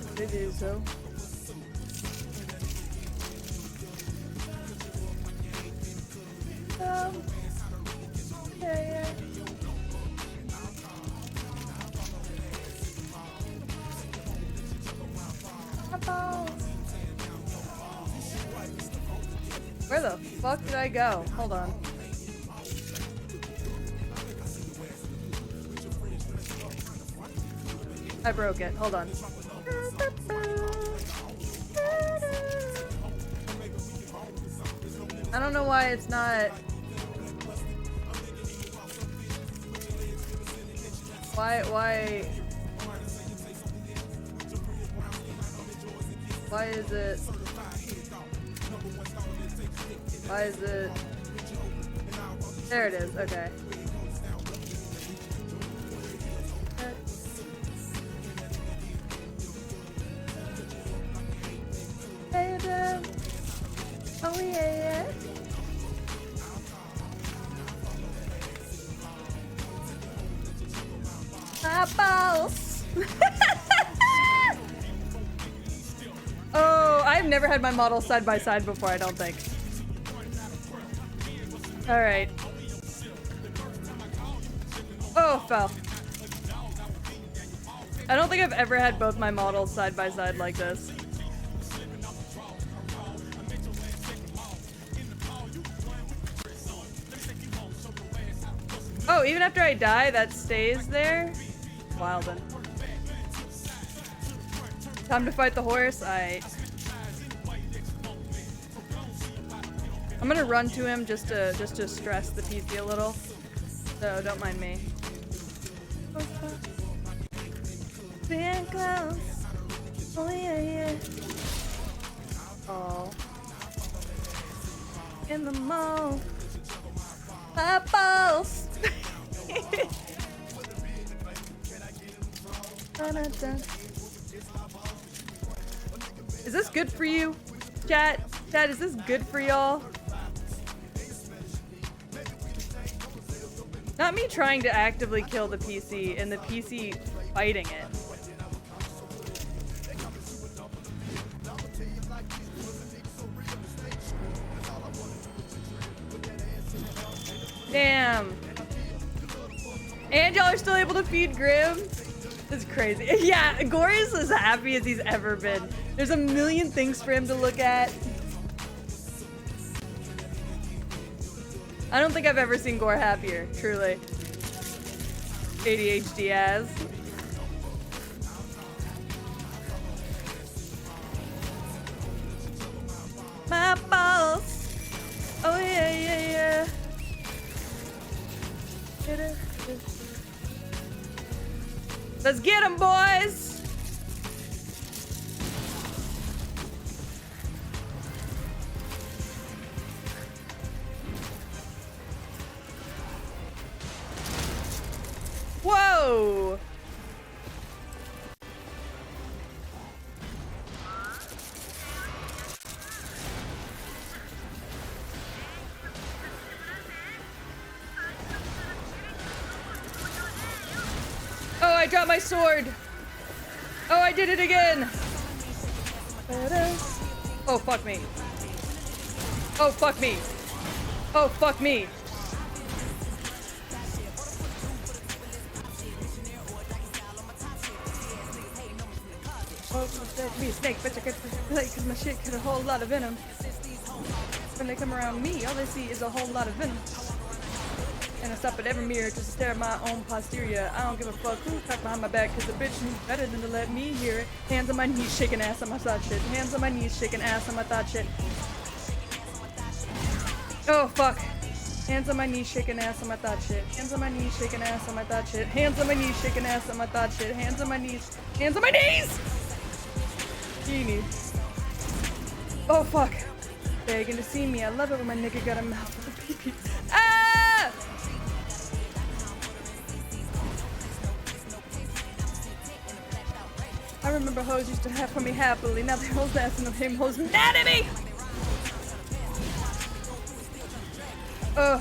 what it is, ho? Yeah. Where the fuck did I go? Hold on. I broke it. Hold on. I don't know why it's not... Why is it... Why is it... There it is, okay. Oh yeah. Apples. Oh, I've never had my models side by side before, I don't think. Alright. Oh, fell. I don't think I've ever had both my models side by side like this. even after I die, that stays there? Wildin'. Time to fight the horse? Aight. I'm gonna run to him just to stress the PC a little. So don't mind me. Being close. Oh yeah, yeah. Oh. In the mall. My balls. Is this good for you? Chat, is this good for y'all? Not me trying to actively kill the PC and the PC fighting it. Damn. And y'all are still able to feed Grim? This is crazy. Yeah, Gore is as happy as he's ever been. There's a million things for him to look at. I don't think I've ever seen Gore happier, truly. ADHD as. My balls. Oh yeah, yeah, yeah. Let's get 'em, boys! Whoa! Oh, I dropped my sword! Oh, I did it again! Oh, fuck me. Oh, fuck me. Oh, fuck me. Oh, let me a snake, but I could play because my shit got a whole lot of venom. When they come around me, all they see is a whole lot of venom. And I stop at every mirror just to stare at my own posterior. I don't give a fuck who talk behind my back, cause the bitch knows better than to let me hear it. Hands on my knees, shaking ass on my thought shit. Hands on my knees, shaking ass on my thought shit. Oh, fuck. Hands on my knees, shaking ass on my thought shit. Hands on my knees, shaking ass on my thought shit. Hands on my knees, shaking ass on my thought shit. Hands on my knees. Hands on my knees! Genie. Oh, fuck. Begging to see me. I love it when my nigga got a mouth with a pee-pee. Ah! I remember hoes used to have for me happily. Now they hoes dancing of him hoes mad at me! Ugh.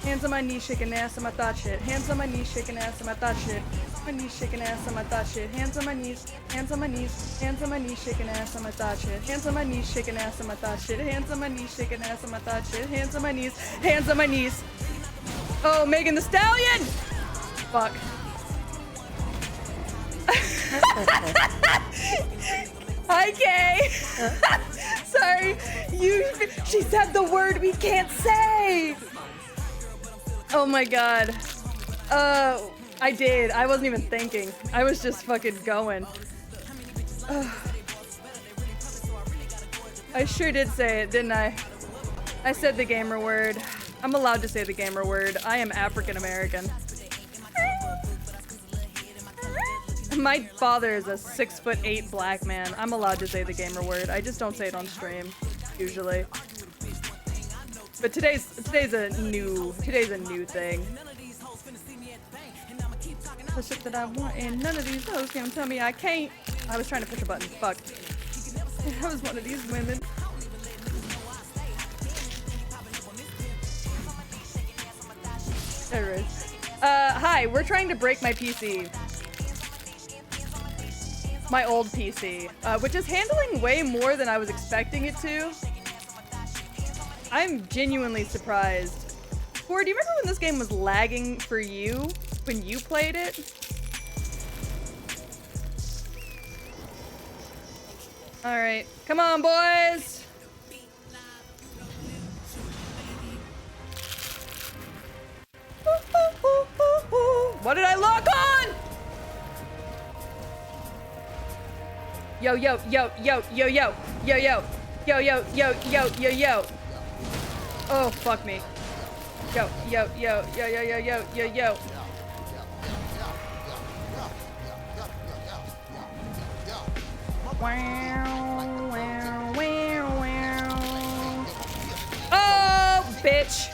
Hands on my knees, shaking ass on my thought shit. Hands on my knees, shaking ass on my thought shit. My knees shaking ass on my thought shit. Hands on my knees, hands on my knees, hands on my knees, shaking ass on my thought shit. Hands on my knees, shaking ass on my thought shit. Hands on my knees, shaking ass on my thought shit. Hands on my knees, hands on my knees. Oh, Megan the Stallion! Fuck. Hi, Kay. Sorry, she said the word we can't say. Oh my god. I did. I wasn't even thinking. I was just fucking going. I sure did say it, didn't I? I said the gamer word. I'm allowed to say the gamer word. I am African American. My father is a 6'8" black man. I'm allowed to say the gamer word. I just don't say it on stream, usually. But today's a new thing. The shit that I want, and none of these hoes can tell me I can't. I was trying to push a button. Fuck. I was one of these women. There it is. Hi, we're trying to break my PC. My old PC, which is handling way more than I was expecting it to. I'm genuinely surprised. Core, do you remember when this game was lagging for you when you played it? Alright, come on boys! What did I lock on? Yo, yo, yo, yo, yo, yo, yo, yo, yo, yo, yo, yo, yo, yo. Oh, fuck me. Yo, yo, yo, yo, yo, yo, yo, yo, yo. Wow, wow, wow, wow. Oh, bitch.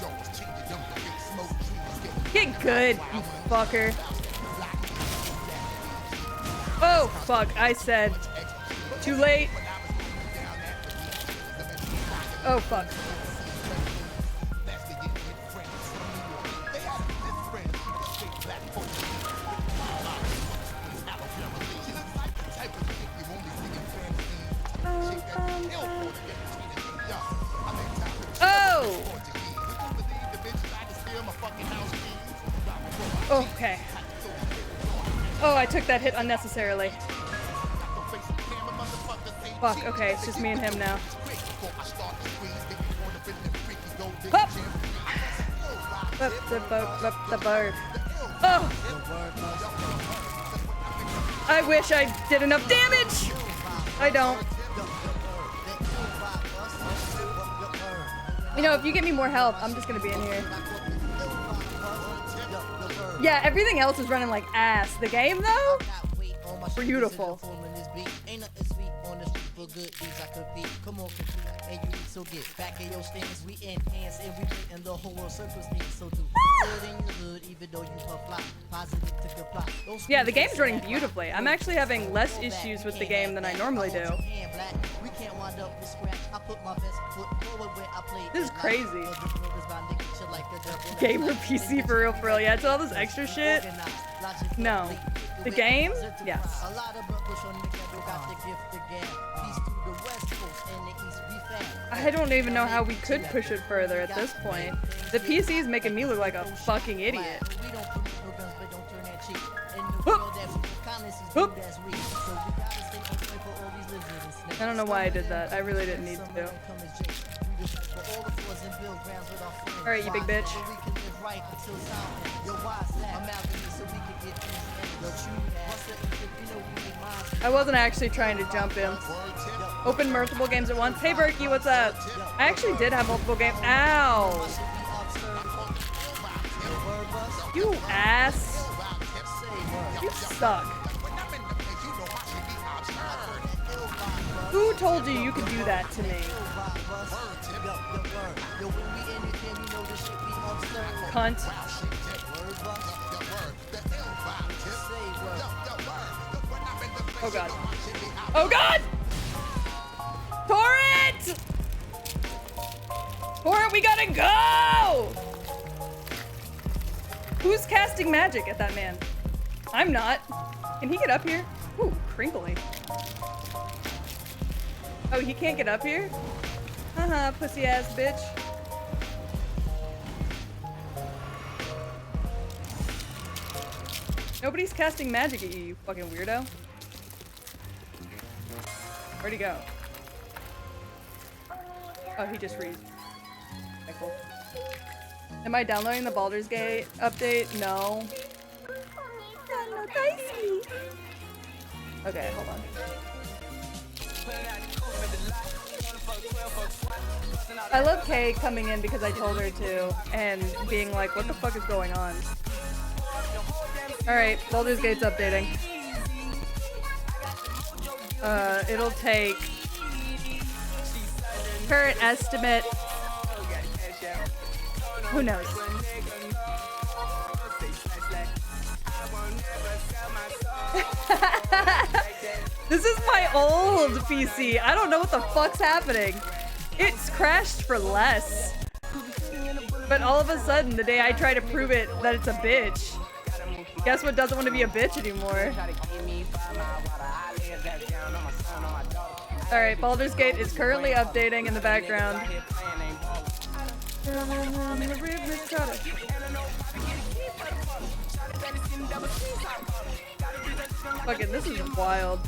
Get good, you fucker. Oh, fuck. I said. Too late. Oh, fuck. Oh! Okay. Oh, I took that hit unnecessarily. Fuck, okay, it's just me and him now. Up! Up the bird. Oh! I wish I did enough damage! I don't. You know, if you give me more health, I'm just gonna be in here. Yeah, everything else is running like ass. The game, though? Beautiful. Yeah, the game's running beautifully. I'm actually having less issues with the game than I normally do. This is crazy. Gamer PC for real, yeah, it's all this extra shit. No. The game? Yes. I don't even know how we could push it further at this point. The PC is making me look like a fucking idiot. Oop. I don't know why I did that. I really didn't need to. Alright, you big bitch. I wasn't actually trying to jump him. Open multiple games at once. Hey Berkey, what's up? I actually did have multiple games. Ow! You ass. You suck. Who told you you could do that to me? Cunt. Oh god. Oh god! Torrent! Torrent, we gotta go! Who's casting magic at that man? I'm not. Can he get up here? Ooh, crinkly. Oh, he can't get up here? Haha, pussy ass bitch. Nobody's casting magic at you, you fucking weirdo. Where'd he go? Oh, he just freeze. Okay, cool. Am I downloading the Baldur's Gate update? No. Okay, hold on. I love Kay coming in because I told her to, and being like, what the fuck is going on? Alright, Baldur's Gate's updating. It'll take current estimate. Who knows? This is my old PC. I don't know what the fuck's happening. It's crashed for less. But all of a sudden, the day I try to prove it that it's a bitch, guess what doesn't want to be a bitch anymore? Alright, Baldur's Gate is currently updating in the background. Fucking, this is wild.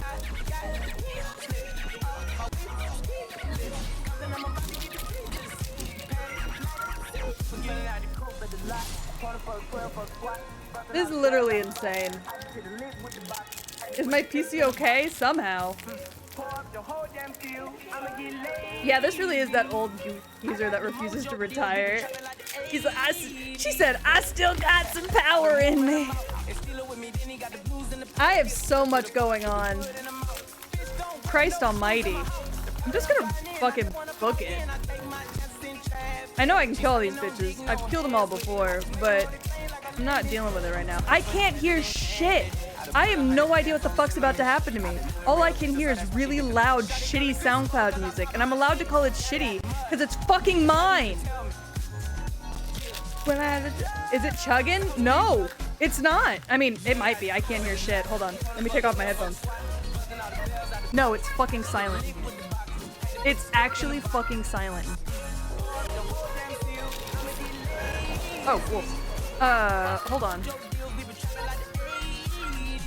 This is literally insane. Is my PC okay? Somehow. Yeah, this really is that old user that refuses to retire. He's like, she said, I still got some power in me. I have so much going on. Christ almighty. I'm just gonna fucking book it. I know I can kill all these bitches. I've killed them all before, but I'm not dealing with it right now. I can't hear shit. I have no idea what the fuck's about to happen to me. All I can hear is really loud, shitty SoundCloud music, and I'm allowed to call it shitty because it's fucking mine. Is it chugging? No, it's not. I mean, it might be. I can't hear shit. Hold on. Let me take off my headphones. No, it's fucking silent. It's actually fucking silent. Oh, cool. Hold on.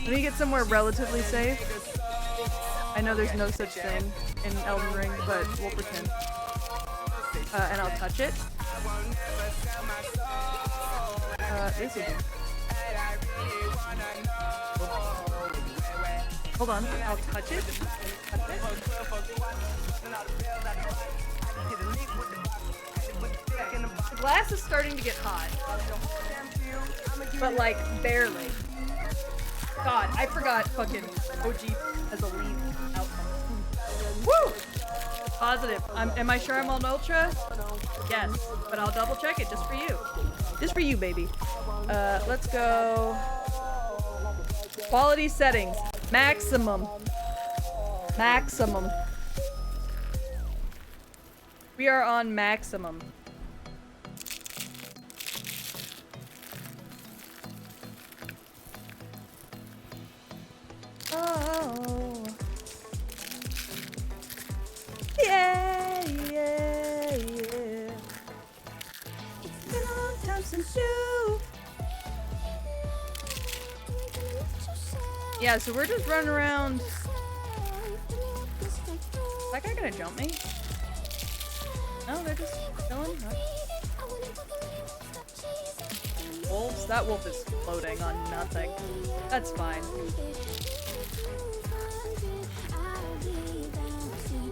Let me get somewhere relatively safe. I know there's no such thing in Elden Ring, but we'll pretend. And I'll touch it. This will do. Hold on, I'll touch it. The glass is starting to get hot. But like, barely. God, I forgot fucking OG as a lead outcome. Woo! Positive. Am I sure I'm on Ultra? Yes, but I'll double check it just for you. Just for you, baby. Let's go. Quality settings. Maximum. Maximum. We are on maximum. Oh. Yeah, yeah, yeah. It's been a long time since you. Yeah, so we're just running around. Is that guy gonna jump me? No, they're just chilling. Huh? Wolves? That wolf is floating on nothing. That's fine.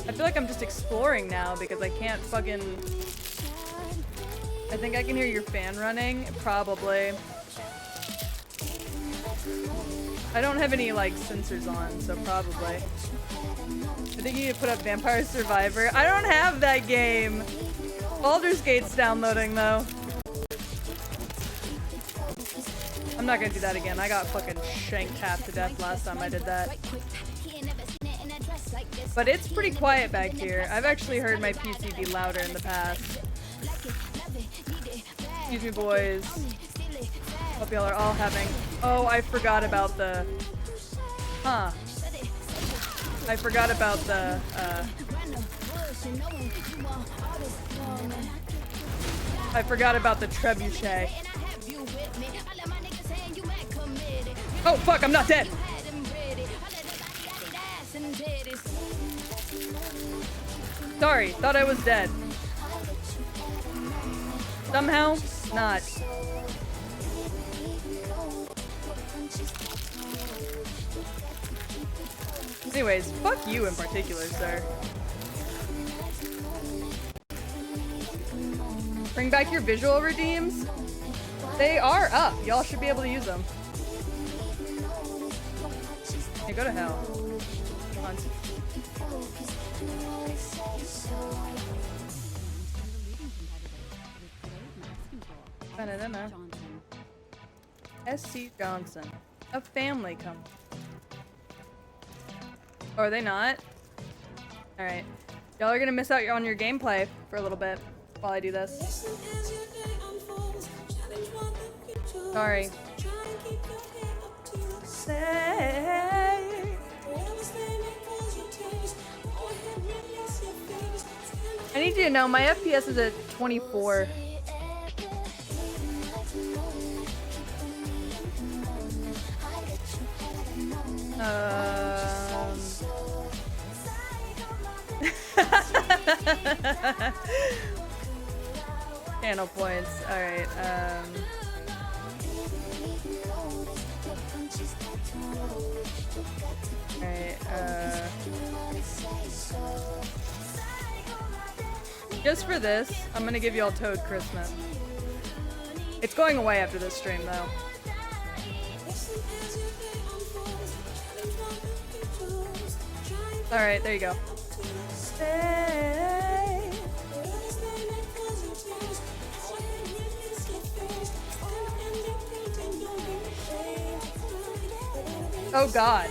I feel like I'm just exploring now because I can't fucking... I think I can hear your fan running. Probably. I don't have any, like, sensors on, so probably. I think you need to put up Vampire Survivor. I don't have that game! Baldur's Gate's downloading, though. I'm not gonna do that again. I got fucking shanked half to death last time I did that. But it's pretty quiet back here. I've actually heard my PC be louder in the past. Excuse me, boys. Hope y'all are all having... Oh, I forgot about the... Huh. I forgot about the, I forgot about the trebuchet. Oh, fuck, I'm not dead! Sorry, thought I was dead. Somehow, not. Anyways, fuck you in particular, sir. Bring back your visual redeems? They are up. Y'all should be able to use them. Hey, go to hell. Come on. Banana. SC Johnson. A family company. Oh, are they not? Alright. Y'all are gonna miss out on your gameplay for a little bit while I do this. Sorry. I need you to know my FPS is at 24. Channel points. Alright, Just for this, I'm gonna give you all Toad Christmas. It's going away after this stream, though. Alright, there you go. Oh god.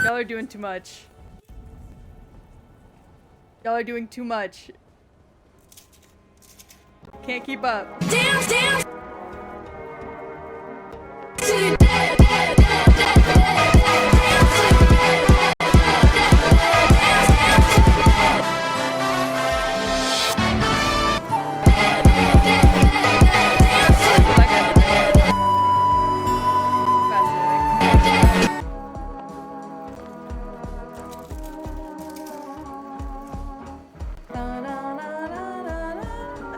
Y'all are doing too much. Y'all are doing too much. Can't keep up. Dance, dance.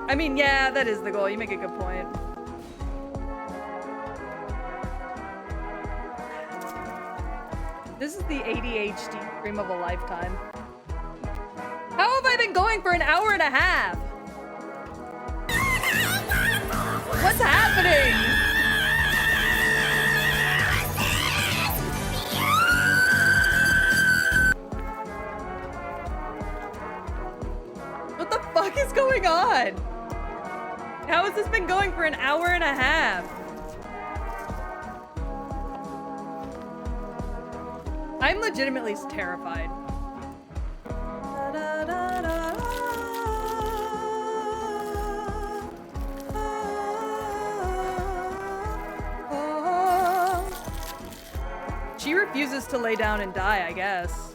I mean, yeah, that is the goal. You make a good point. This is the ADHD dream of a lifetime. How have I been going for an hour and a half? What's happening? What the fuck is going on? How has this been going for an hour and a half? I'm legitimately terrified. She refuses to lay down and die, I guess.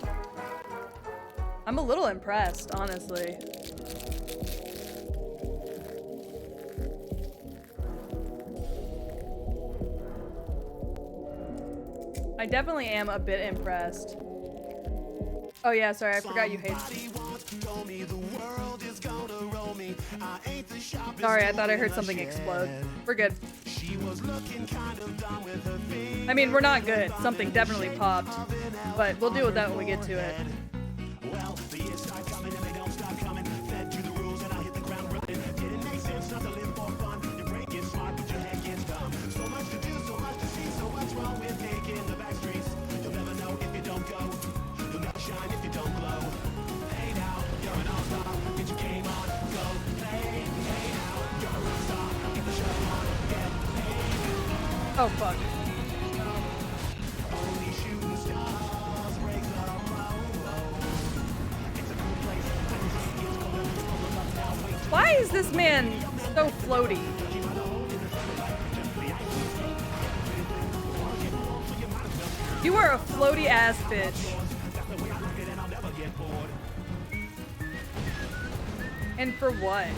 I'm a little impressed, honestly. I definitely am a bit impressed. Oh yeah, sorry, I forgot you hate. Sorry, I thought I heard something explode. We're good. I mean, we're not good. Something definitely popped. But we'll deal with that when we get to it. Oh fuck. Why is this man so floaty? You are a floaty ass bitch. And for what?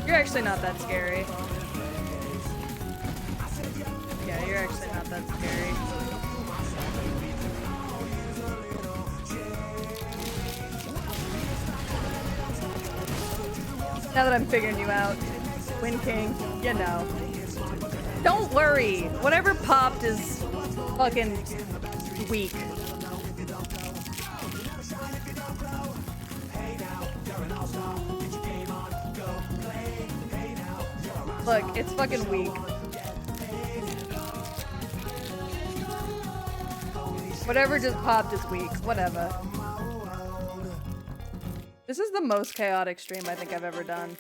You're actually not that scary. Yeah, you're actually not that scary. Now that I'm figuring you out, Wind King, you know. Don't worry, whatever popped is fucking weak. Look, it's fucking weak. Whatever just popped is weak. Whatever. This is the most chaotic stream I think I've ever done.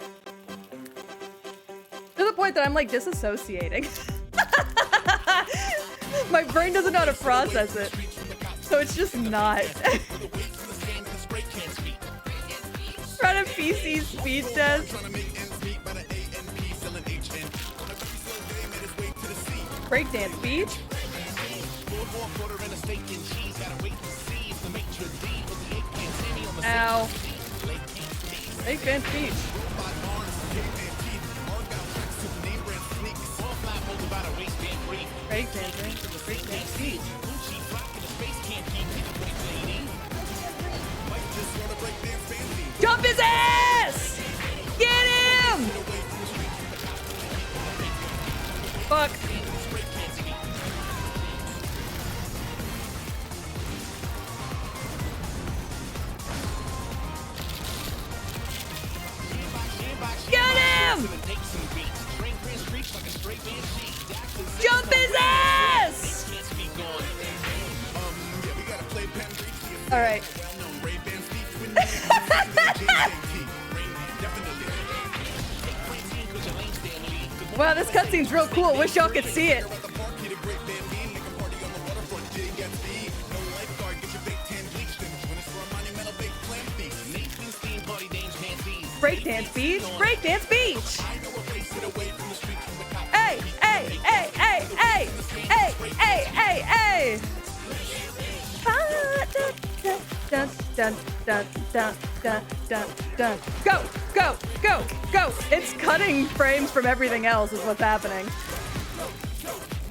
To the point that I'm like disassociating. My brain doesn't know how to process it. So it's just not. Trying to PC speed test. Breakdance beach? Ow. Breakdance beach. Breakdancing. Breakdance beach. Jump his ass! Get him! Fuck. Get him! Jump his ass! All right. Wow, this cutscene's real cool. Wish y'all could see it. Breakdance beach. Breakdance beach. Hey, hey, hey, hey, hey, hey, hey, hey, hey. Ah, dun, dun, dun, dun, dun, dun, dun, dun. Go, go, go, go. It's cutting frames from everything else is what's happening.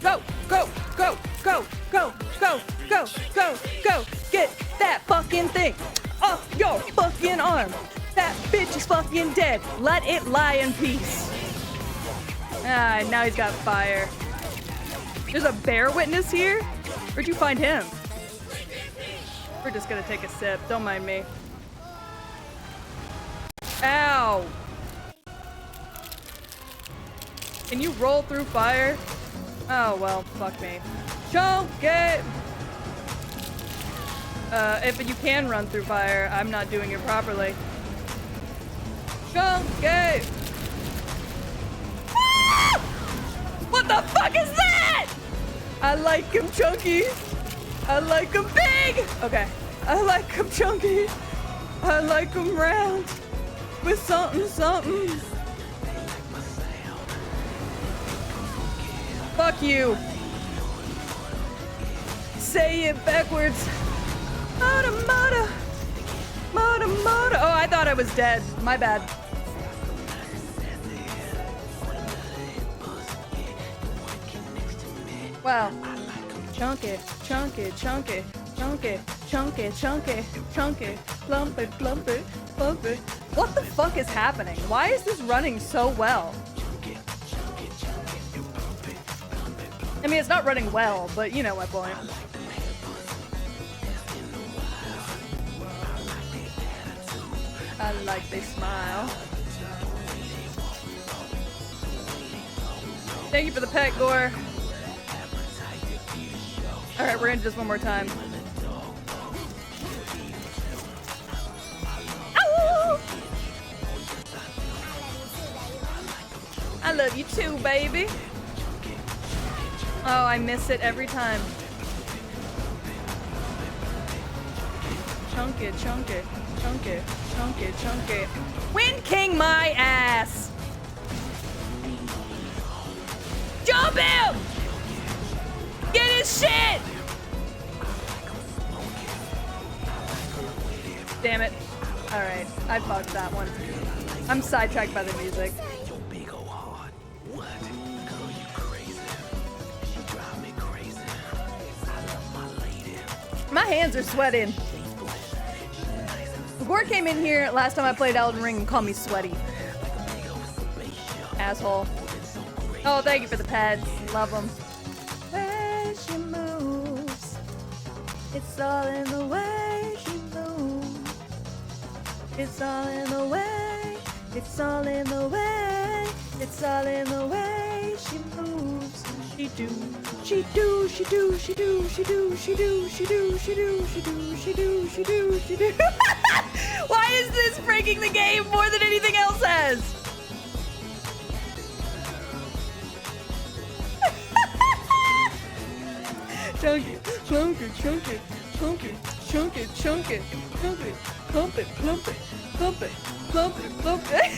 Go, go, go, go, go, go, go, go, go. Get that fucking thing off your fucking arm. That bitch is fucking dead. Let it lie in peace. Ah, now he's got fire. There's a bear witness here? Where'd you find him? We're just gonna take a sip. Don't mind me. Ow! Can you roll through fire? Oh, well, fuck me. Chunk it! If you can run through fire, I'm not doing it properly. Chunk it! Ah! What the fuck is that? I like him chunky. I like him big. Okay. I like him chunky. I like him round. With something, something. Fuck you. Say it backwards. Mata, mata. Mata, mata. Oh, I thought I was dead. My bad. Wow. Chunky, chunky, chunky, chunky, chunky, chunky, chunky, plump it, plump it, plump it. What the fuck is happening? Why is this running so well? I mean, it's not running well, but you know my point. I like they smile. Thank you for the pet, Gore. Alright, we're gonna do this one more time. Ow! I love you too, baby. Oh, I miss it every time. Chunky, chunky, chunky, chunky, chunky. Wind King my ass! Jump him! Get his shit! Damn it. Alright, I fucked that one. I'm sidetracked by the music. My hands are sweating. Gore came in here last time I played Elden Ring and called me sweaty. Asshole. Oh, thank you for the pads. Love them. Way she moves. It's all in the way she moves. It's all in the way. It's all in the way. It's all in the way she moves. She do. She do. She do. She do. She do. She do. She do. She do. She do. She do. She do. She do. Why is this breaking the game more than anything else has? Chunky, chunky, chunky, chunky, chunky, chunky, chunky, plump it, plump it, plump it, plump it, plump it.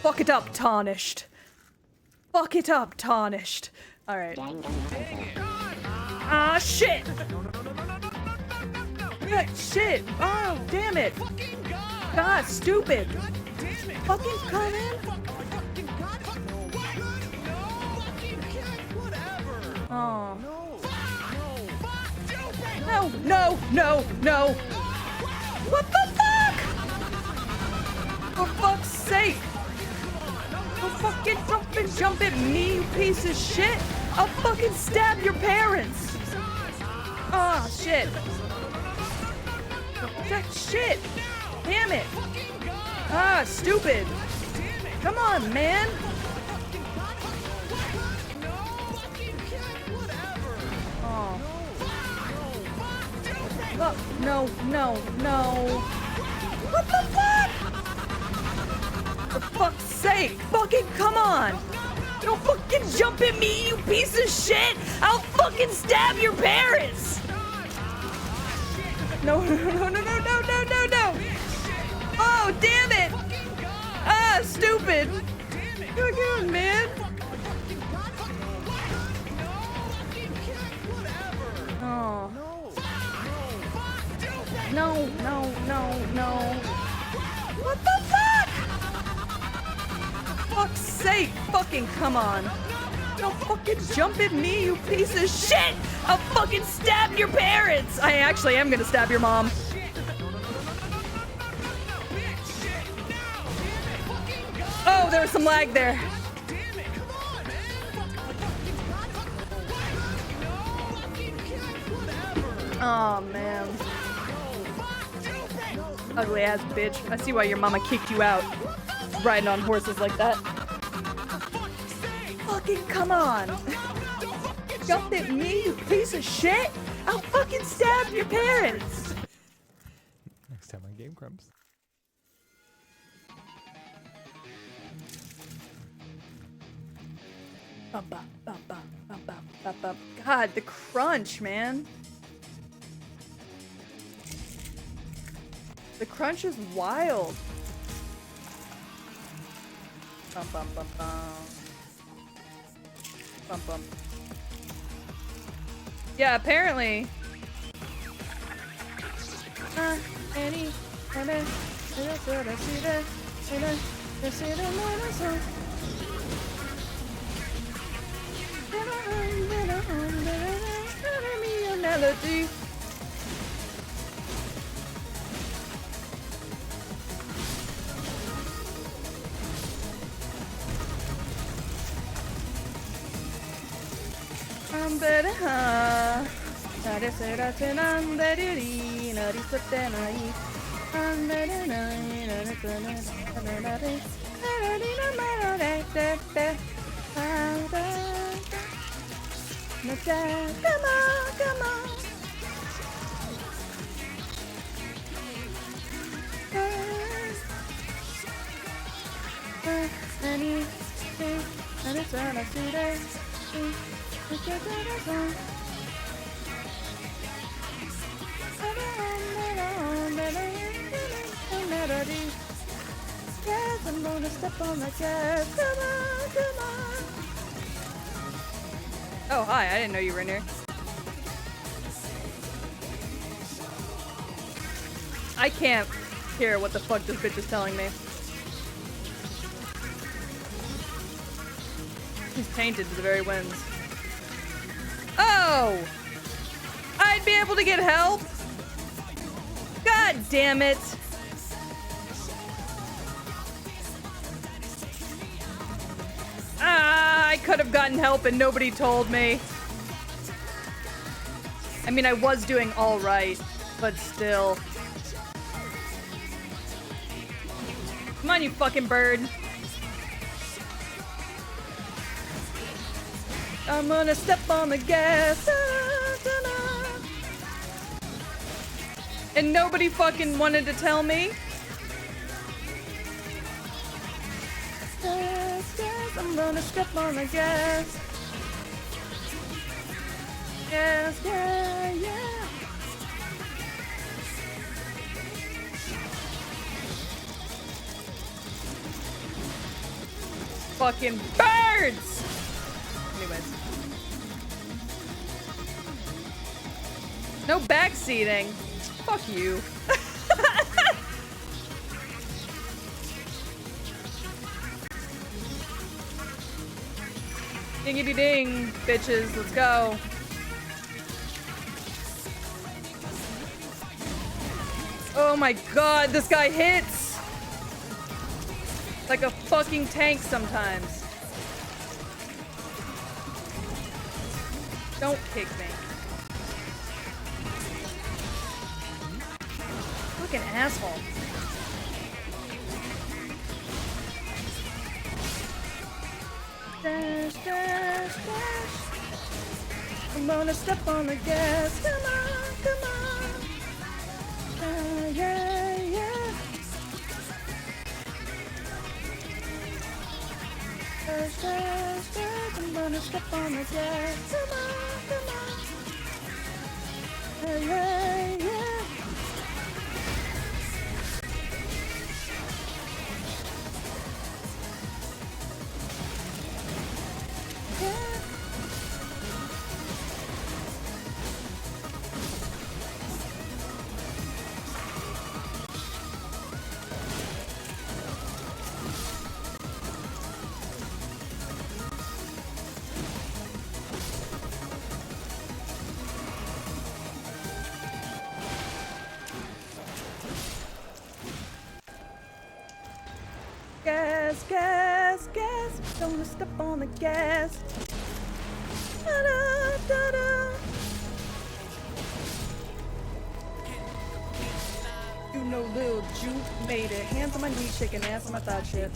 Fuck it up, tarnished. Fuck it up, tarnished. All right. Ah, shit. Yeah, shit. Oh, damn it. God, stupid. Fucking come in. Oh. No, no, no, no. What the fuck? For fuck's sake. Don't fucking jump at me, you piece of shit. I'll fucking stab your parents. Oh, shit. That shit. Damn it. Ah, stupid. Come on, man. Oh. Look, no, no, no. What the fuck? For fuck's sake. Fucking come on. Don't fucking jump at me, you piece of shit. I'll fucking stab your parents. No, no, no, no, no, no, no, no, no. Oh, damn it. Ah, stupid. Come on, man. Oh. No, no, no, no. What the fuck? Fuck's sake, fucking come on. Don't fucking jump at me, you piece of shit! I'll fucking stab your parents! I actually am gonna stab your mom. Oh, there was some lag there. Oh, man. Ugly ass bitch. I see why your mama kicked you out. Riding on horses like that. Fucking come on. Jump at me, you piece of shit. I'll fucking stab your parents. Next time on Game Grumps. God, the crunch, man. The crunch is wild. Bum, bum, bum, bum. Bum, bum. Yeah, apparently. Melody. Come on, come on. Yes, I'm gonna step on the gas. Come on, come on. Oh, hi. I didn't know you were in here. I can't hear what the fuck this bitch is telling me. He's tainted to the very winds. Oh! I'd be able to get help? God damn it! I could have gotten help and nobody told me. I mean, I was doing all right, but still. Come on, you fucking bird. I'm gonna step on the gas. And nobody fucking wanted to tell me. I'm gonna step on the gas. Yes, yeah, yeah. Fucking birds! Anyways. No backseating. Fuck you. Dingity ding, bitches, let's go. Oh my god, this guy hits! Like a fucking tank sometimes. Don't kick me. Fucking asshole. Dash, dash, dash. I'm gonna step on the gas. Come on, come on. Yeah, yeah, yeah. Dash, dash, dash. I'm gonna step on the gas. Come on, come on. Yeah, yeah, yeah. Gas, gas, gas. Don't step on the gas. Da-da, da-da. You know Lil Juke made it. Hands on my knees, shaking ass on my thigh shit.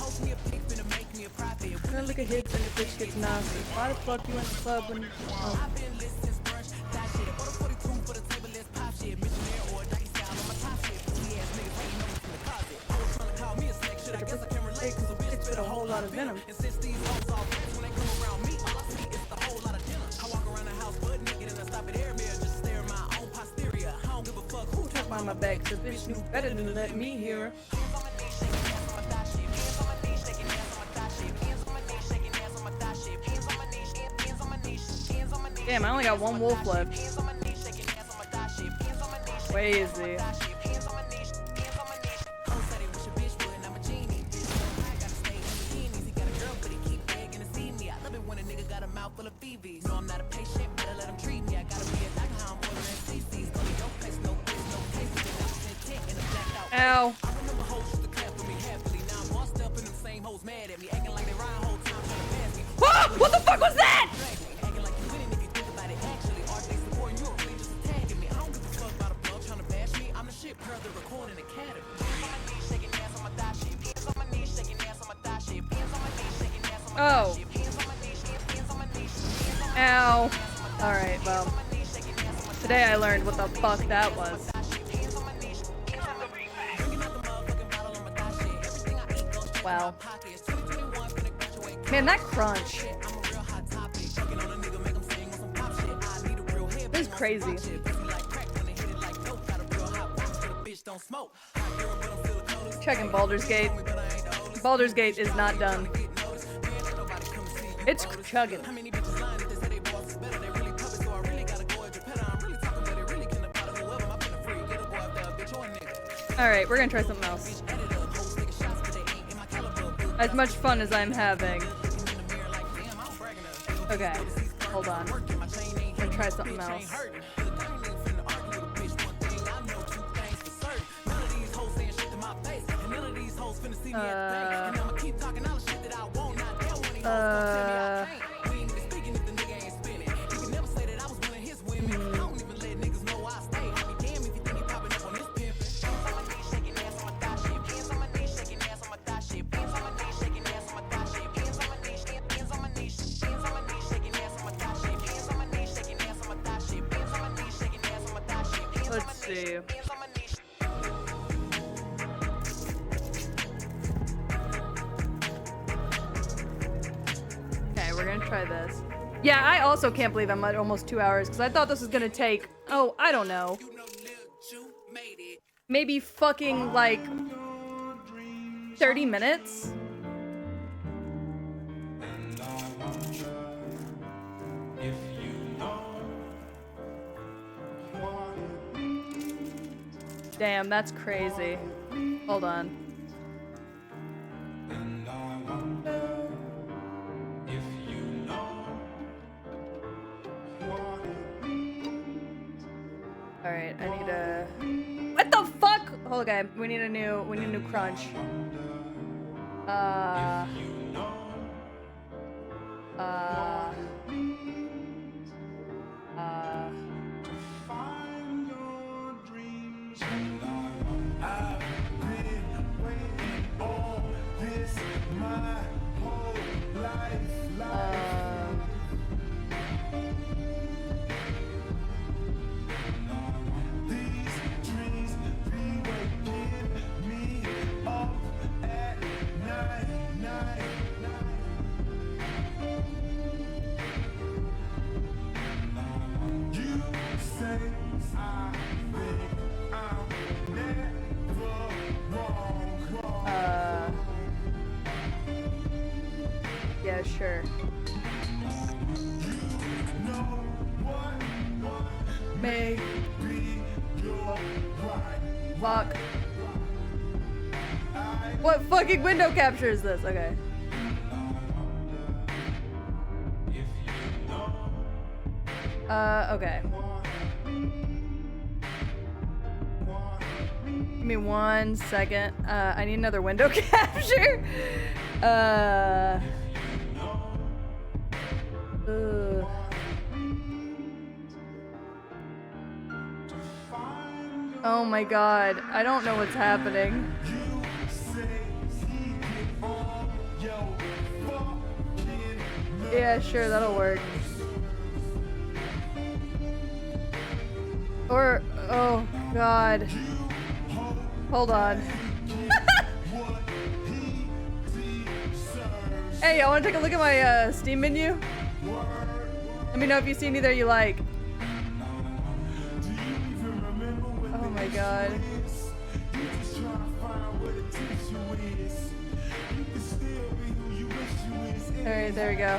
Turn liquor hits and the bitch gets nasty. Why the fuck you in the club when it's with a whole lot of venom. Who took my back? The bitch knew better than let me hear her. Damn, I only got one wolf left. Crazy. Ow. Ah, what the fuck was that? Oh. Ow. Alright, well. Today I learned what the fuck that was. Wow. Man, that crunch. This is crazy. Checking Baldur's Gate. Baldur's Gate is not done. It's chugging. Alright, we're gonna try something else. As much fun as I'm having. Okay, hold on. I'm gonna try something else. Let's see. Okay, we're gonna try this. Yeah, I also can't believe I'm at almost 2 hours because I thought this was gonna take, oh, I don't know. Maybe fucking like 30 minutes? Damn, that's crazy. Hold on. Alright, I need a... What the fuck? Oh, okay, we need a new crunch. Yeah, sure. May. Fuck. What fucking window capture is this? Okay. Okay. Give me 1 second. I need another window capture. Ugh. Oh my god, I don't know what's happening. Yeah, sure, that'll work. Or, oh god. Hold on. Hey, y'all wanna take a look at my Steam menu? Let me know if you see any there you like. Oh my god. Alright, there we go.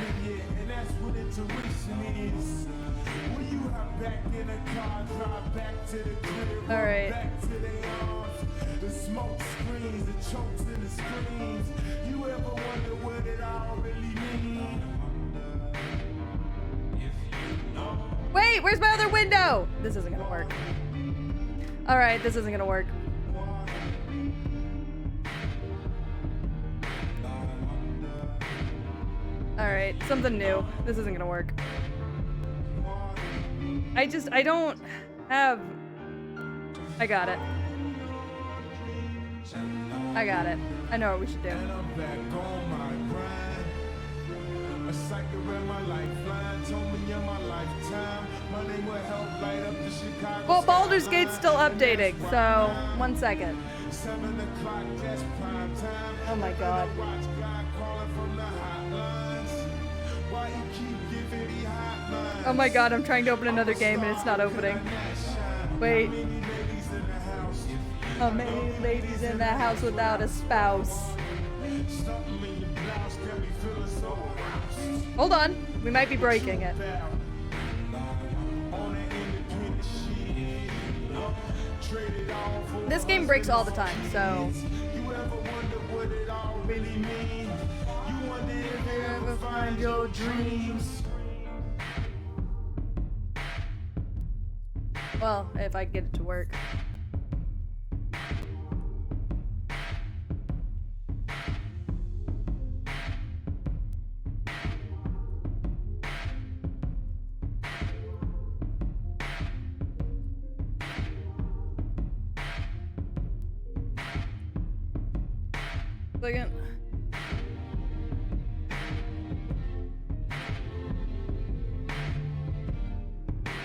Alright. The smoke screens, the chokes and the screams. You ever wonder what it all really means? Wait, where's my other window? This isn't gonna work. Alright, this isn't gonna work. Alright, something new. This isn't gonna work. I don't have... I got it. I got it. I know what we should do. Well, Baldur's Gate's still updating, so 1 second. Oh my god. Oh my god, I'm trying to open another game and it's not opening. Wait. How many ladies in the house without a spouse? Hold on, we might be breaking it. This game breaks all the time, so... Ever find your dreams? Well, if I get it to work. Second.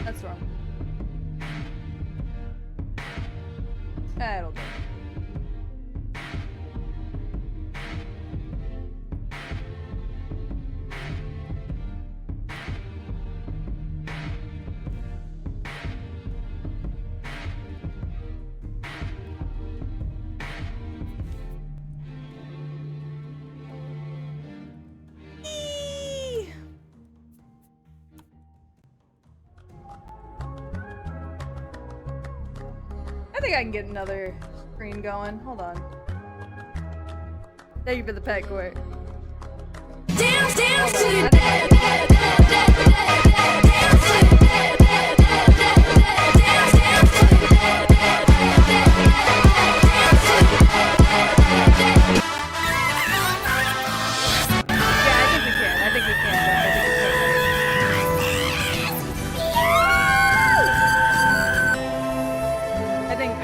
That's wrong. That'll do. I think I can get another screen going. Hold on. Thank you for the pet court. Dance, dance to the dance, dance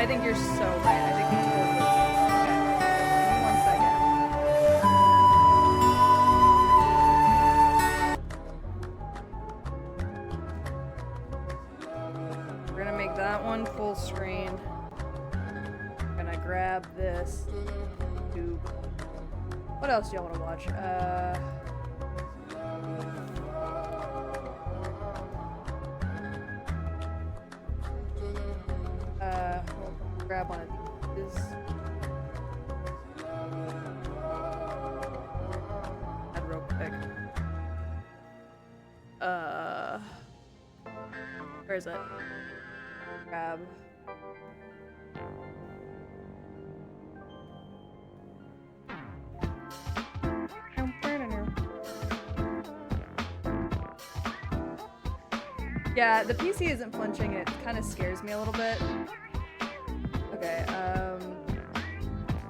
think you're so right. I think we totally. Okay. 1 second. We're gonna make that one full screen. Gonna grab this tube. What else do y'all want to watch? We'll grab one of these. Add real quick. Where is it? Grab. Yeah, the PC isn't flinching and it kind of scares me a little bit. Okay,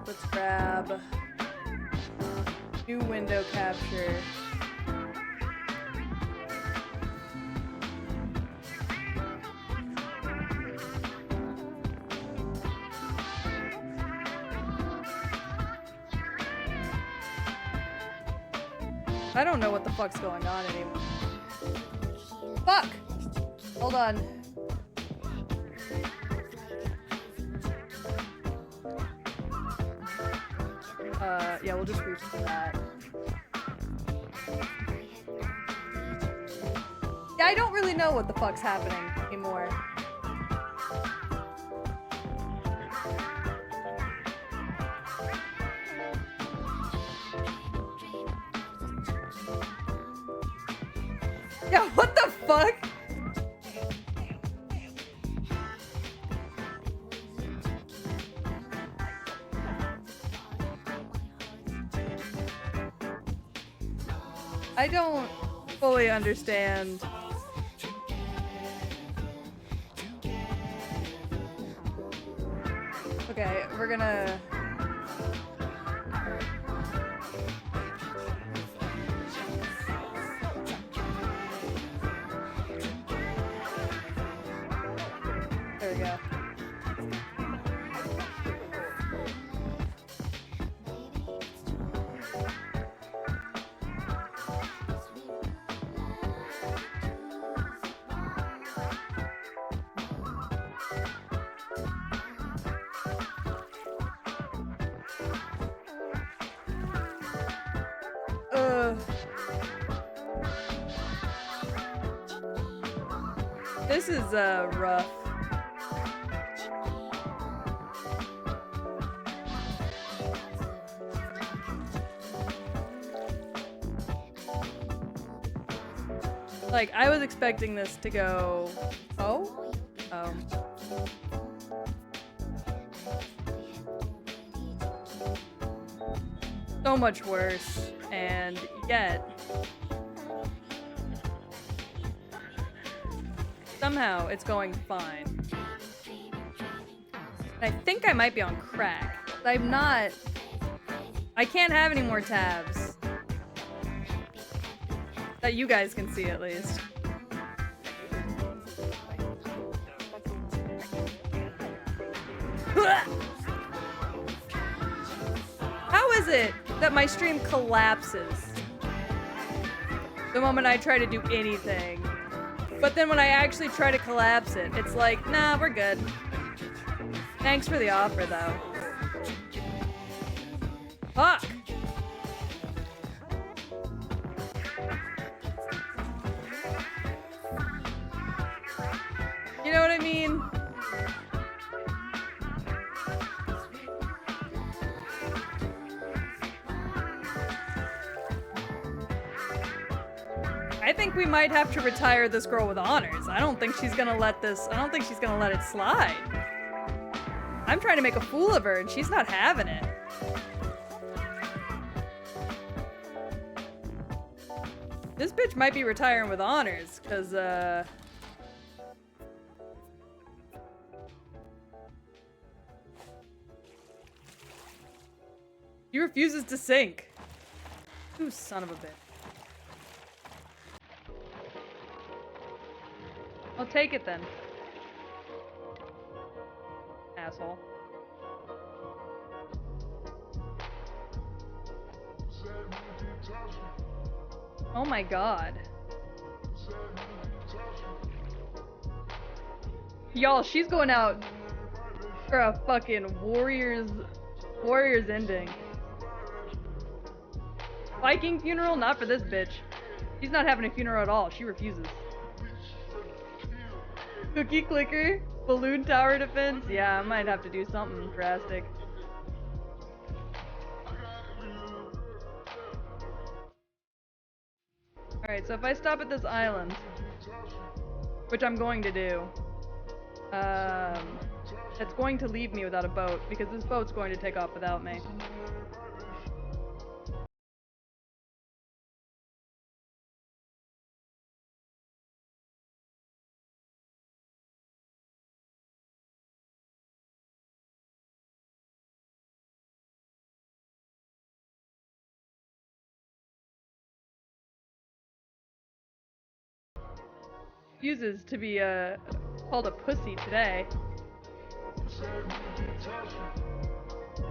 let's grab new window capture. I don't know what the fuck's going on anymore. Fuck! Hold on. Yeah, we'll just restart that. Yeah, I don't really know what the fuck's happening anymore. Yeah, what the fuck? I don't fully understand. Okay, we're gonna... There we go. This is rough. Like, I was expecting this to go... Oh? Oh. So much worse, and yet... somehow, it's going fine. I think I might be on crack. I'm not... I can't have any more tabs. That you guys can see, at least. How is it that my stream collapses the moment I try to do anything? But then when I actually try to collapse it, it's like, nah, we're good. Thanks for the offer, though. Fuck! You know what I mean? I think we might have to retire this girl with honors. I don't think she's gonna let this, I don't think she's gonna let it slide. I'm trying to make a fool of her and she's not having it. This bitch might be retiring with honors, cause he refuses to sink. You son of a bitch. I'll take it then. Ow. asshole. Oh my god. Y'all, she's going out for a fucking Warriors ending. Viking funeral? Not for this bitch. She's not having a funeral at all. She refuses. Cookie clicker? Balloon tower defense? Yeah, I might have to do something drastic. Alright, so if I stop at this island, which I'm going to do, that's going to leave me without a boat, because this boat's going to take off without me. Refuses to be called a pussy today.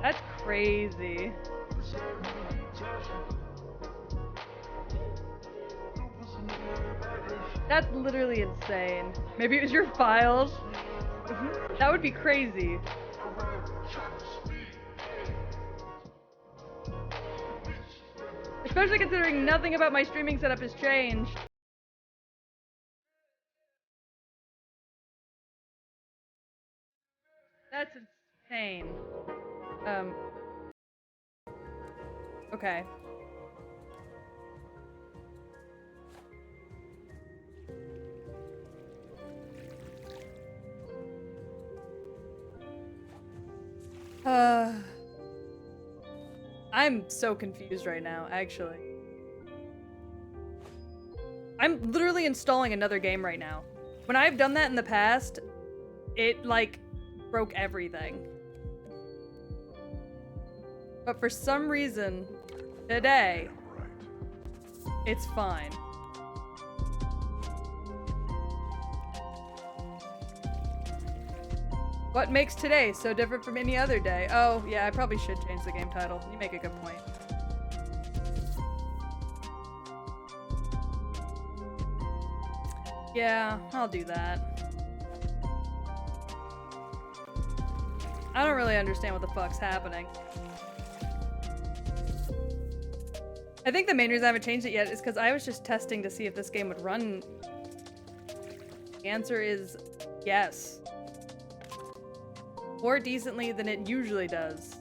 That's crazy. That's literally insane. Maybe it was your files? That would be crazy. Especially considering nothing about my streaming setup has changed. That's insane. Okay. I'm so confused right now, actually. I'm literally installing another game right now. When I've done that in the past, it, like, broke everything. But for some reason, today, it's fine. What makes today so different from any other day? Oh, yeah, I probably should change the game title. You make a good point. Yeah, I'll do that. I don't really understand what the fuck's happening. I think the main reason I haven't changed it yet is because I was just testing to see if this game would run. The answer is yes. More decently than it usually does.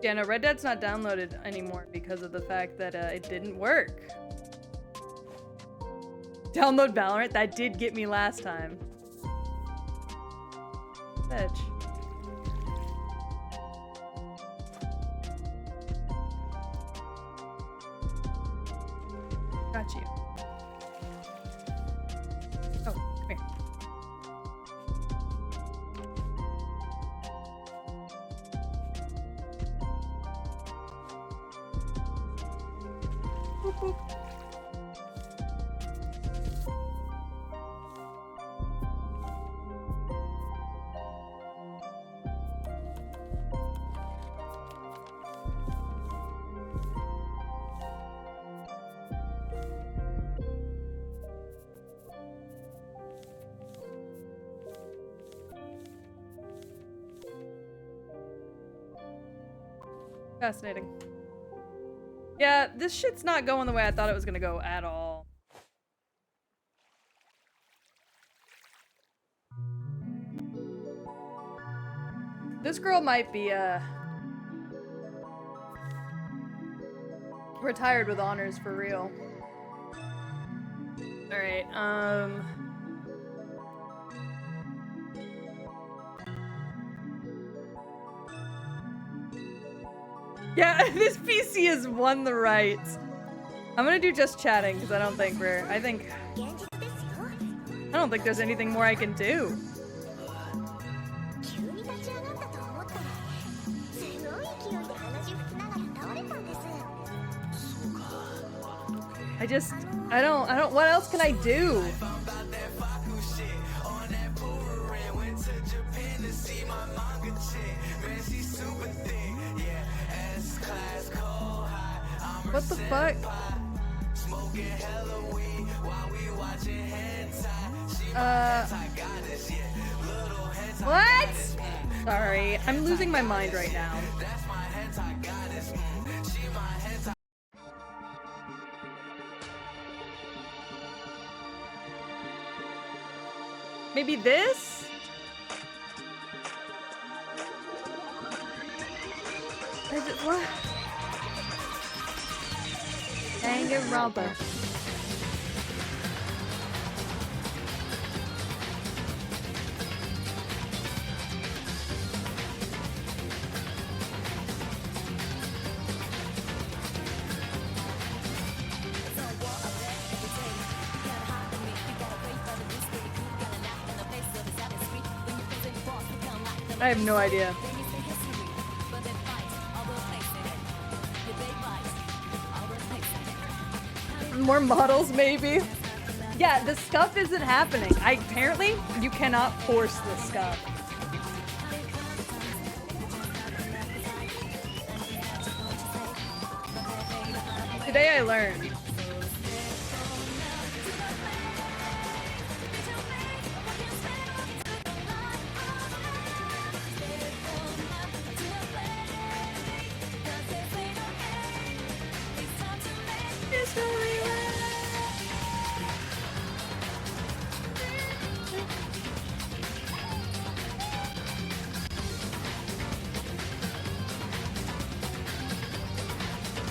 Yeah, no, Red Dead's not downloaded anymore because of the fact that it didn't work. Download Valorant? That did get me last time. Bitch. Got you. Oh, come here. Boop, boop. Fascinating. Yeah, this shit's not going the way I thought it was gonna go at all. This girl might be, retired with honors for real. Alright, yeah, this PC has won the rights. I'm gonna do just chatting because I don't think I don't think there's anything more I can do. I don't, what else can I do? What the fuck? What? Sorry, I'm losing my mind right now. Maybe this? Is it what? Danganronpa. I have no idea. More models, maybe? Yeah, the scuff isn't happening. Apparently, you cannot force the scuff. Today I learned.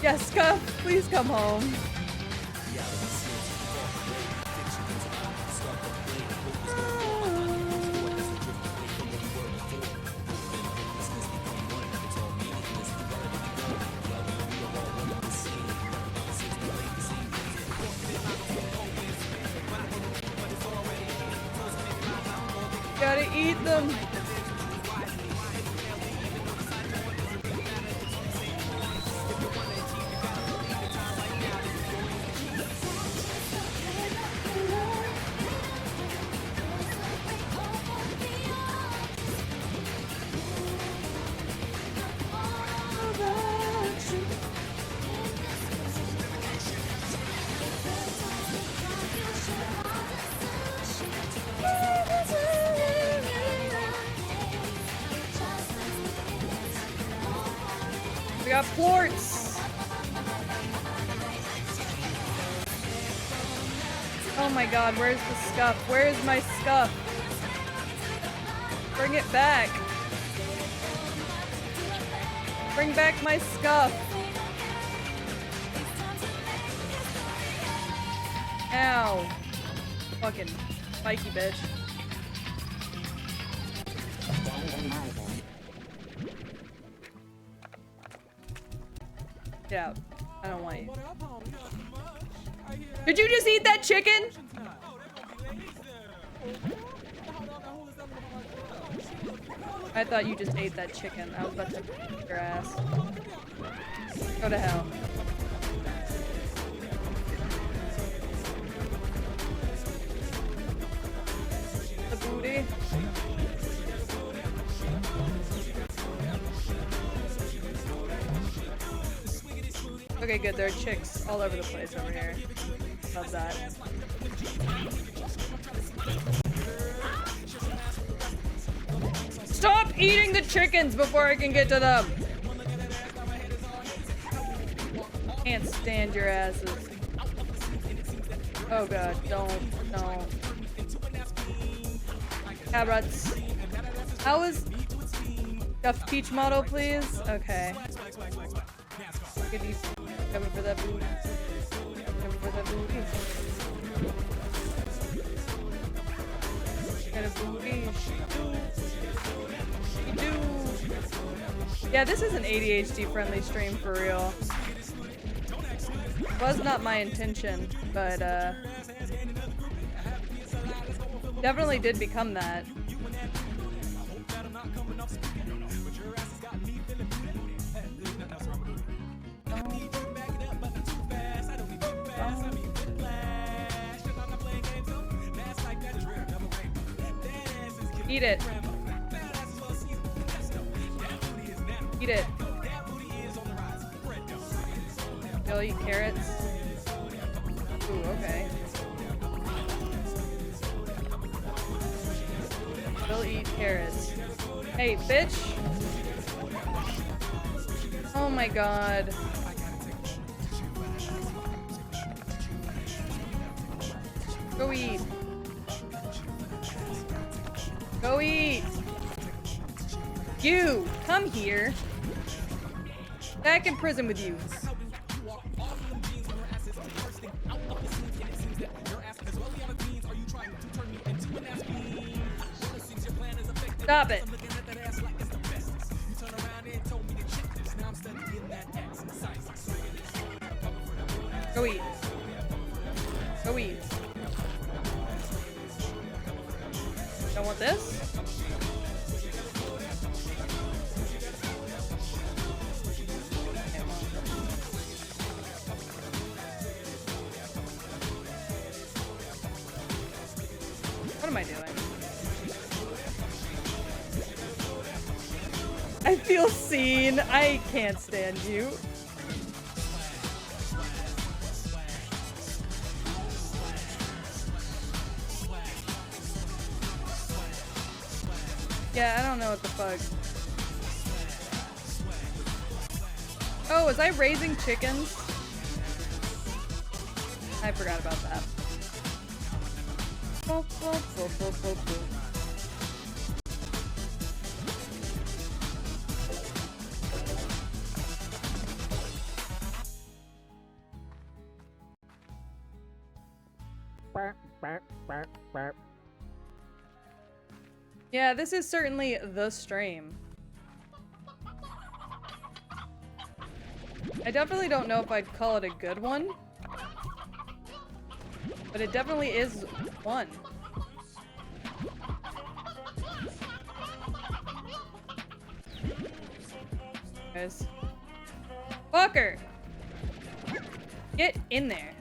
Yes, Scuff, please come home. Gotta eat them. We got ports. Oh my god, where's the scuff? Where is my scuff? Bring it back. Bring back my scuff. Ow. Fucking spiky bitch. Yeah, I don't want you. Did you just eat that chicken? I thought you just ate that chicken. I was about to eat your ass. Go to hell. The booty. Okay, good. There are chicks all over the place over here. Love that. Stop eating the chickens before I can get to them! Can't stand your asses. Oh god, don't. Carrots. How is... Duff peach model, please? Okay. Look at these. Coming for that booty. Coming for that booty. Got a booty. Yeah, this is an ADHD friendly stream for real. Was not my intention, but definitely did become that. Eat it. Eat it. You'll eat carrots. Ooh, okay. We'll eat carrots. Hey, bitch! Oh my god. Go eat. Go eat! You! Come here! Back in prison with you. Stop it. Go eat. Go eat. Don't want this? What am I doing? I feel seen. I can't stand you. Yeah, I don't know what the fuck. Oh, was I raising chickens? I forgot about that. Yeah, this is certainly the stream. I definitely don't know if I'd call it a good one. But it definitely is one. Guys. Fucker! Get in there.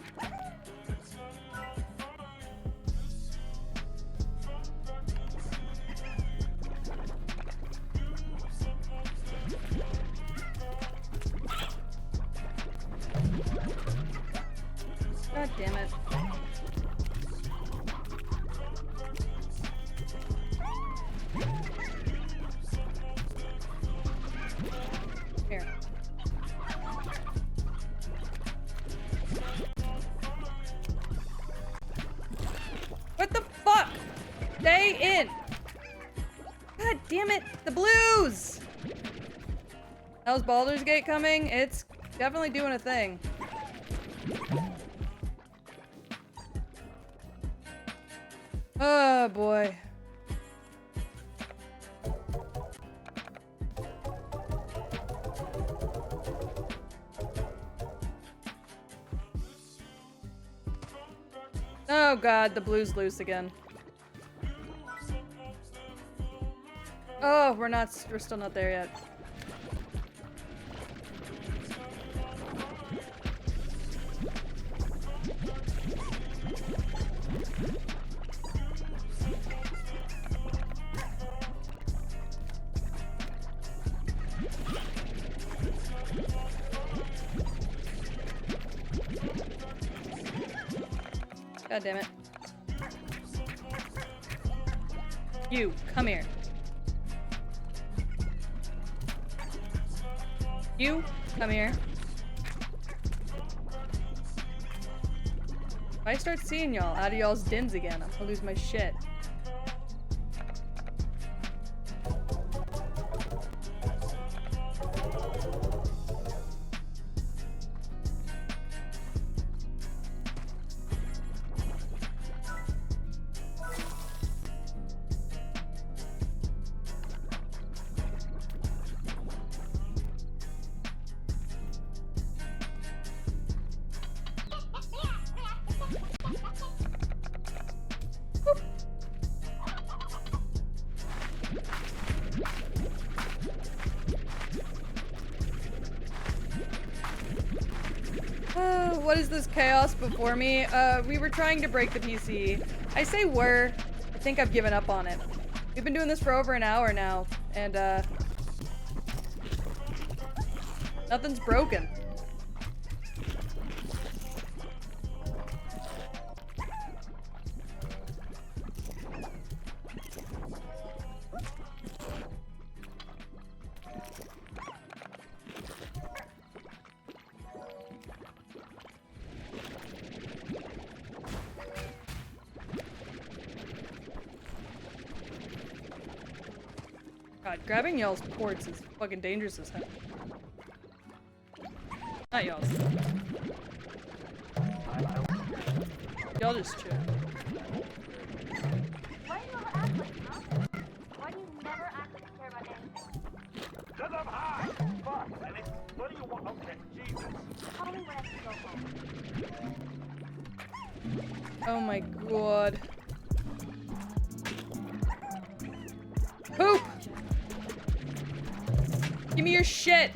God damn it. Here. What the fuck? Stay in! God damn it! The blues! How's Baldur's Gate coming? It's definitely doing a thing. Oh boy. Oh god, the blue's loose again. Oh, we're still not there yet. God damn it. You, come here. You, come here. If I start seeing y'all out of y'all's dens again, I'm gonna lose my shit. What is this chaos before me? We were trying to break the PC. I say were. I think I've given up on it. We've been doing this for over an hour now, and nothing's broken. God, grabbing y'all's ports is fucking dangerous as hell. Not y'all's. Y'all just chill. Why do you never act like this, huh? Why do you never act like you care about anything? Cause I'm high. Fuck. And it's, what do you want? Okay, Jesus. Tell me when I can go home. Oh my god. Poop! Give me your shit!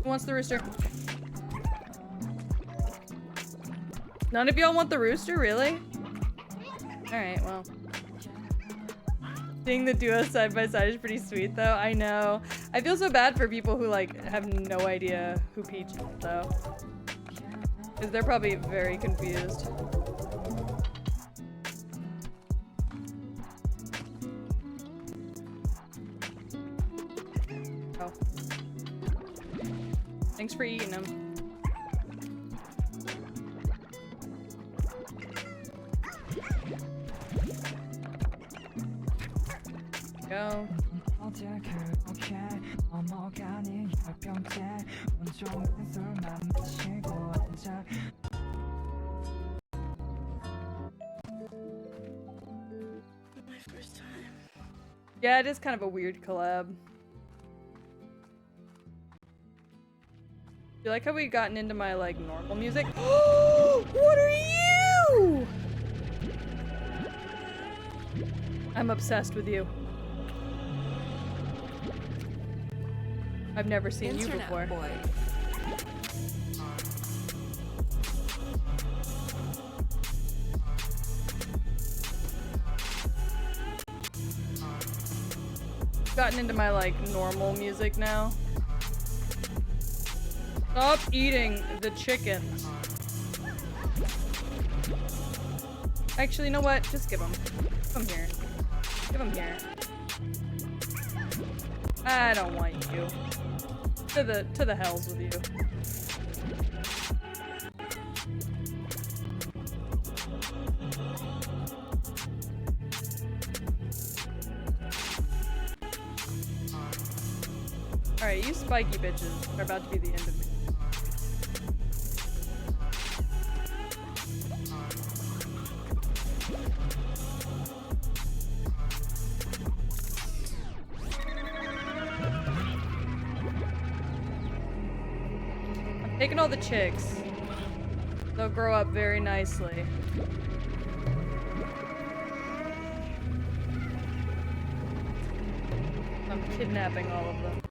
Who wants the rooster? None of y'all want the rooster, really? Alright, well. Seeing the duo side by side is pretty sweet, though. I know. I feel so bad for people who, like, have no idea who Peach is, though. Because they're probably very confused. Oh. Thanks for eating them. Go. Yeah, it is kind of a weird collab. You like how we gotten into my like normal music? What are you? I'm obsessed with you. I've never seen you before. Boy. Gotten into my like normal music now. Stop eating the chickens. Actually, you know what? Just give them. Give them here. Give them here. I don't want you. To the hells with you. Alright, you spiky bitches are about to be the end of me. I'm taking all the chicks. They'll grow up very nicely. I'm kidnapping all of them.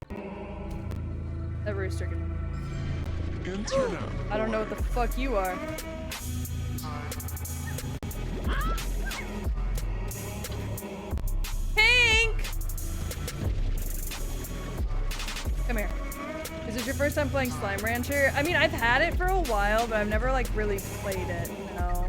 That rooster can... I don't know what the fuck you are. Pink! Come here. Is this your first time playing Slime Rancher? I mean, I've had it for a while, but I've never like really played it, no.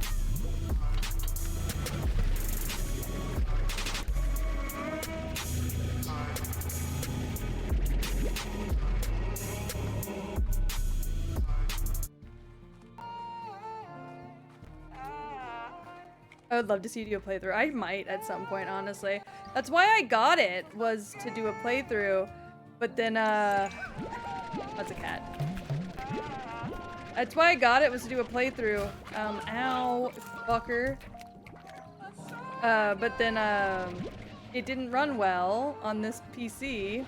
I would love to see you do a playthrough. I might at some point, honestly. That's why I got it, was to do a playthrough. But then, that's a cat. That's why I got it, was to do a playthrough. Ow, fucker. But then, it didn't run well on this PC.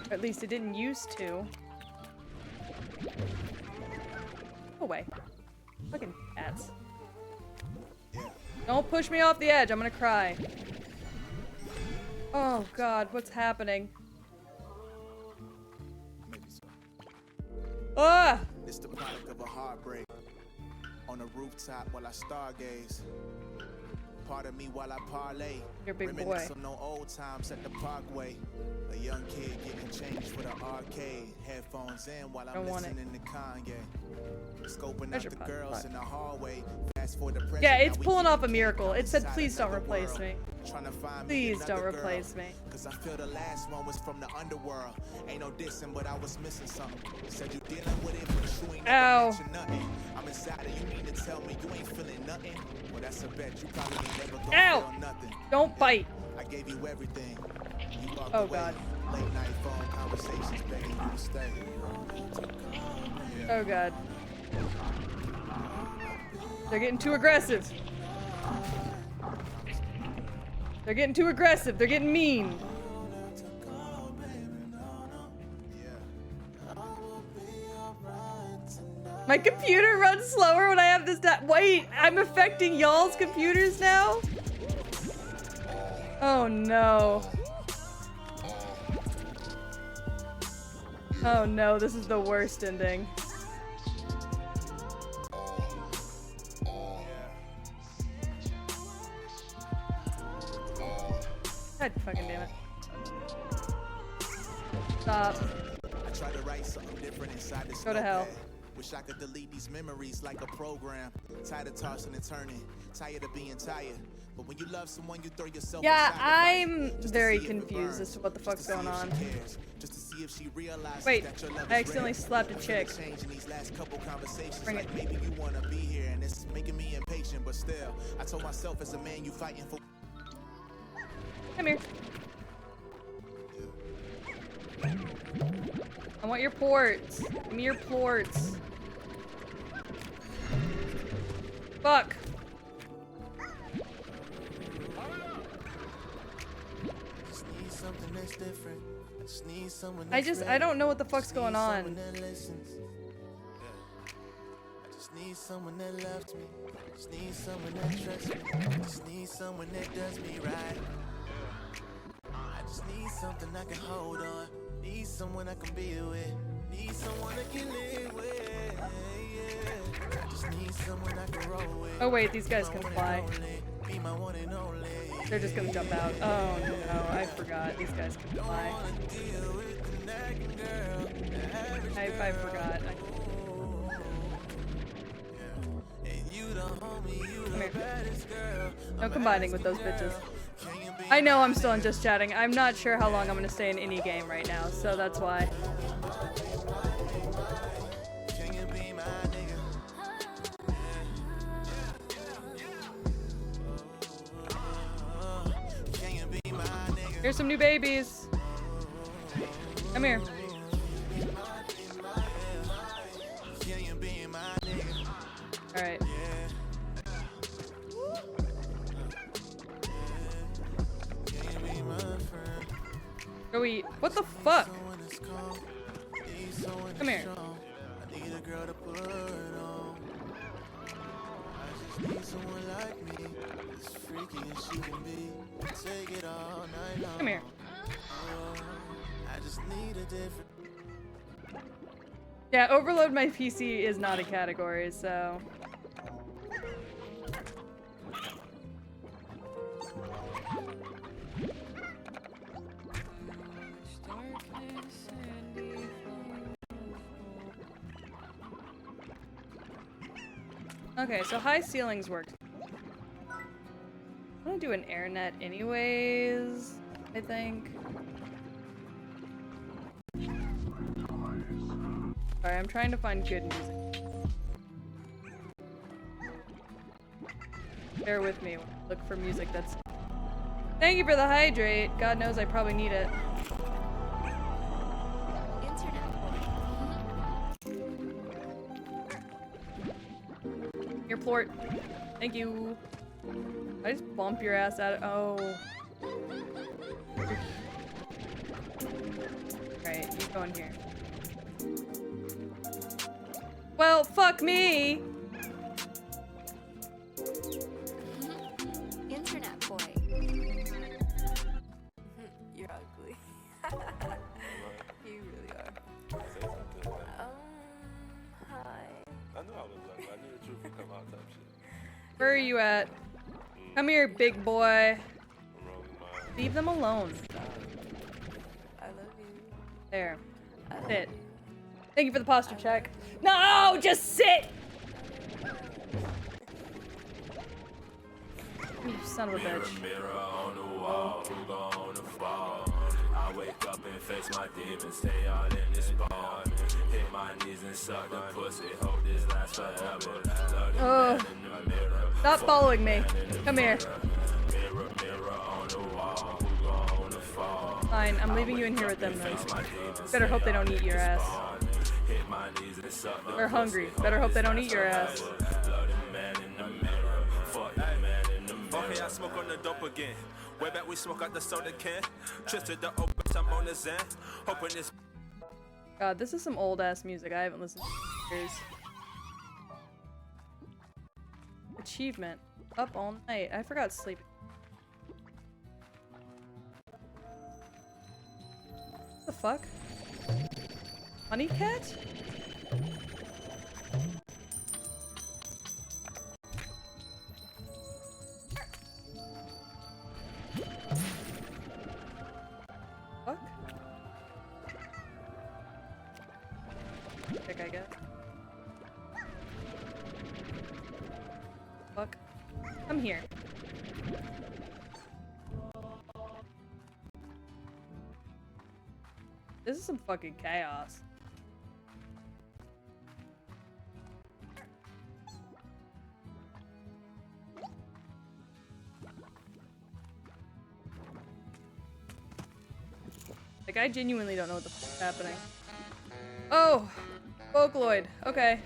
Or at least it didn't used to. Go away. Fucking cats. Don't push me off the edge, I'm gonna cry. Oh god, what's happening? Ah! It's the product of a heartbreak. On a rooftop while I stargaze. Part of me while I parlay. You're a big boy. Reminisce of no old times at the parkway. A young kid getting changed for the arcade. Headphones in while I'm listening to Kanye. Scoping out the girls in the hallway. Fast for the Yeah, it's pulling off a miracle. It said, please don't replace me. Please don't replace me. Cause I feel the last one was from the underworld. Ain't no dissing, but I was missing something. Said you dealing with it, but you ain't never mentioned nothing. I'm inside of you mean to tell me you ain't feeling nothing? Well, that's a bet. You probably ain't never gonna Ow! feel nothing. Don't bite. I gave you everything. You walked Oh, away. God. Late night phone conversations begging you to stay. Oh god. They're getting too aggressive. They're getting too aggressive. They're getting mean. My computer runs slower when I have this. Wait, I'm affecting y'all's computers now? Oh no. Oh no, this is the worst ending. God fucking damn it. Stop. I tried to write something different inside this Go to hell. notepad. Wish I could delete these memories like a program. Tired of tossing and turning. Tired of being tired. But when you love someone, you throw yourself Yeah, in sacrifice I'm just to very see if it confused burns, as to what the just fuck's to see going if on. she cares, just to see if she realizes Wait, that your love I is accidentally rare. slapped a I feel chick. the change in these last couple conversations. Bring Like it. maybe you wanna be here, and it's making me impatient. But still, I told myself as a man, you fighting for. Come here. I want your ports. Give me your ports. Fuck. Just need something that's different. I just need someone I don't know what the fuck's going on. I just need someone that loves me. Just need someone that trusts me. Just need someone that does me right. I just need something I can hold on. Need someone I can be with. Need someone I can live with. Yeah. I just need someone I can roll with. Oh wait, these guys can fly. Be my one and only. They're just gonna jump out. Oh no, I forgot. These guys can fly. I forgot. Come here. No combining with those bitches. I know I'm still in just chatting. I'm not sure how long I'm gonna stay in any game right now, so that's why. Here's some new babies. Come here. Alright. Go eat. What the fuck? Come here. Come here. Yeah, overload my PC is not a category, so. Okay, so high ceilings work. I'm gonna do an AirNet anyways, I think. Sorry, I'm trying to find good music. Bear with me when I look for music that's... Thank you for the hydrate! God knows I probably need it. Your plort. Thank you. I just bump your ass out of— oh. Alright, you go in here. Well, fuck me! Internet boy. You're ugly. You really are. Hi. I knew I was ugly. I knew the truth would come out type shit. Where are you at? Come here, big boy. Leave them alone. I love you. There. Sit. Thank you for the posture check. No, just sit! You son of a bitch. Mirror on the wall, who gonna fall? I wake up and face my demons, stay all in this ball. Hit my knees Oh. Stop following me. Come here. Fine, I'm leaving you in here with them though. Better hope they don't eat your ass. They're hungry. Better hope they don't eat your ass. Okay, I smoke on the dope again. Way back we smoke out the soda can. Twisted the open, I'm on the Zen. Hoping this. God, this is some old ass music I haven't listened to in years. Achievement. Up all night. I forgot sleeping. What the fuck? Honey cat? Fuck? Pick, I guess. Fuck. Come here. This is some fucking chaos. Like, I genuinely don't know what the fuck's happening. Oh! Vocaloid. Okay.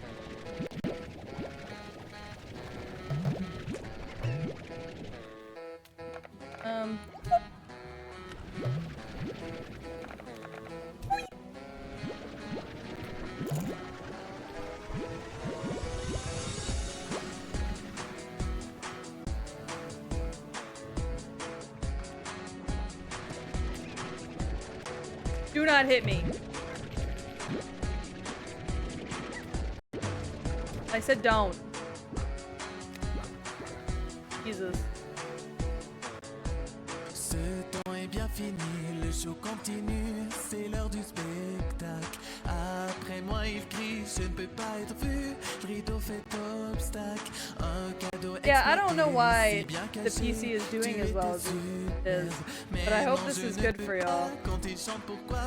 Do not hit me. I said don't. Jesus. Ce temps est bien fini, le show continue, c'est l'heure du spectacle. Après moi il crie, je ne peux pas être vu, le rideau fait obstacle. Un cadeau Yeah, I don't know why the PC is doing as well as it is, but I hope this is good for y'all. Quand il chante, pourquoi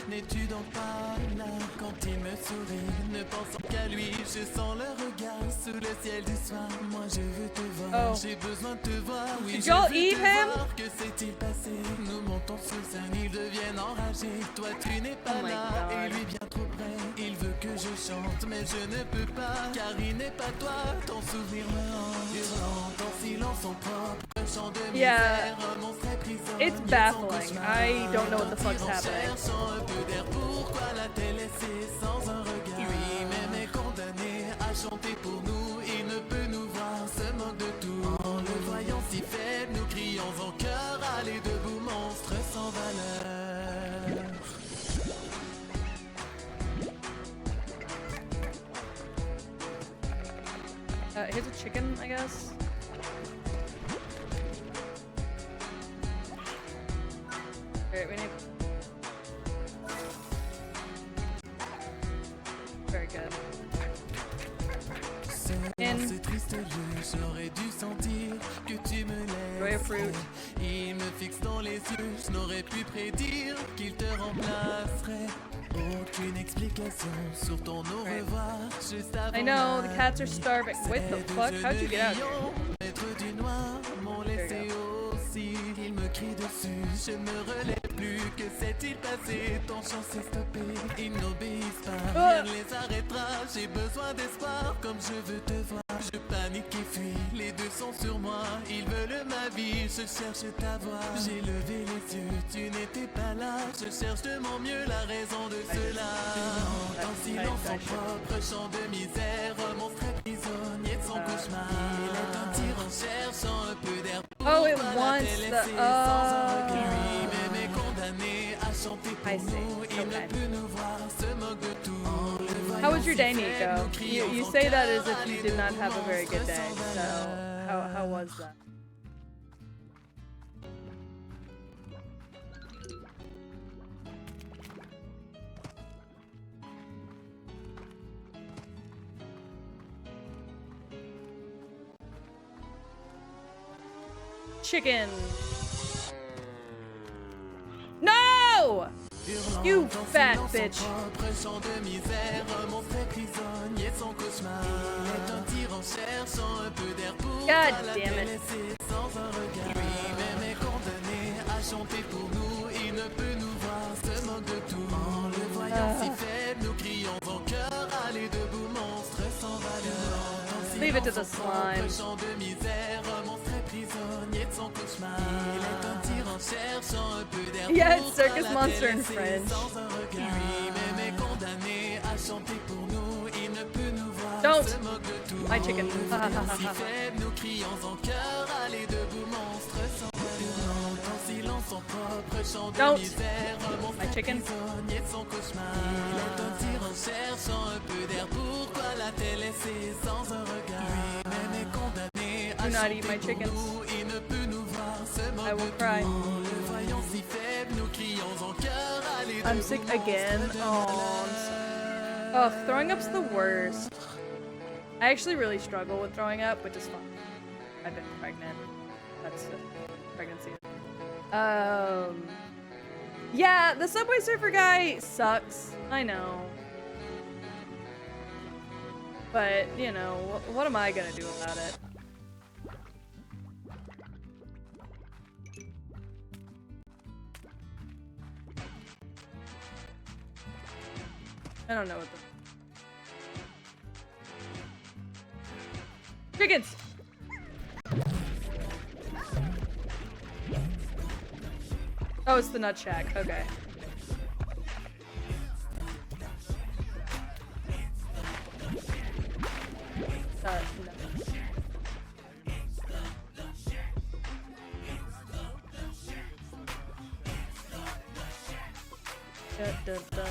n'es-tu donc pas là? Quand il me sourit, ne pensant qu'à lui, je sens le regard sous le ciel du soir. Moi je veux te voir, j'ai besoin de te voir. Oui, Did je y'all veux eat te him? voir. Que s'est-il passé? Nous montons sous scène, ils deviennent enragés. Toi tu n'es pas là, et lui bien trop près. Il veut que je chante, mais je ne peux pas, car il n'est pas toi. Ton souvenir me hante, hurlant en silence son propre chant de misère. Un monstre est prisonnier. It's baffling. I don't know what the fuck's happening. Un peu d'air, pourquoi l'a-t-elle laissé sans un regard? Lui-même est condamné à chanter pour nous. Il ne peut nous voir, se moque de tout. En le voyant si faible, nous crions en chœur. Allez debout, monstre sans valeur. Here's a chicken, I guess. Alright, we need... Very good. Dans ce triste lieu, j'aurais dû sentir que tu me laisses. Il me fixe dans les yeux, je n'aurais pu prédire qu'il te remplacerait. Aucune explication sur ton au revoir. Juste avant I know, the cats are starving. What the fuck? How'd you get out here? Maître du noir, m'ont laissé aussi. Il me crie dessus, je ne me relève plus. Que s'est-il passé? Ton chant s'est stoppé. Ils n'obéissent pas, rien ne les arrêtera. J'ai besoin d'espoir, comme je veux te voir. Je panique et fuis, les deux sont sur moi. Ils veulent ma vie, je cherche ta voix. J'ai levé les yeux, tu n'étais pas là. Je cherche de mon mieux la raison de cela. En silence son propre chant de misère. Un monstre est prisonnier de son cauchemar. Il est un tyran cherchant un peu d'air. Oh, it wants the... Lui-même est condamné à chanter pour nous. Il ne peut nous voir, se moque de tout. How was your day, Nico? You say that as if you did not have a very good day, so how was that? Chicken! No! You fat bitch. God damn it. Leave it to the slime. Yeah, it's Circus Monster in French. Don't! My chicken. Don't! My chicken. Do not eat my chickens. I will cry. I'm sick again. Oh, throwing up's the worst. I actually really struggle with throwing up, which is fun. I've been pregnant. That's pregnancy. Yeah, the Subway Surfer guy sucks. I know. But, you know, what am I gonna do about it? I don't know what the... Chickens! Oh, it's the Nut Shack. Okay. No.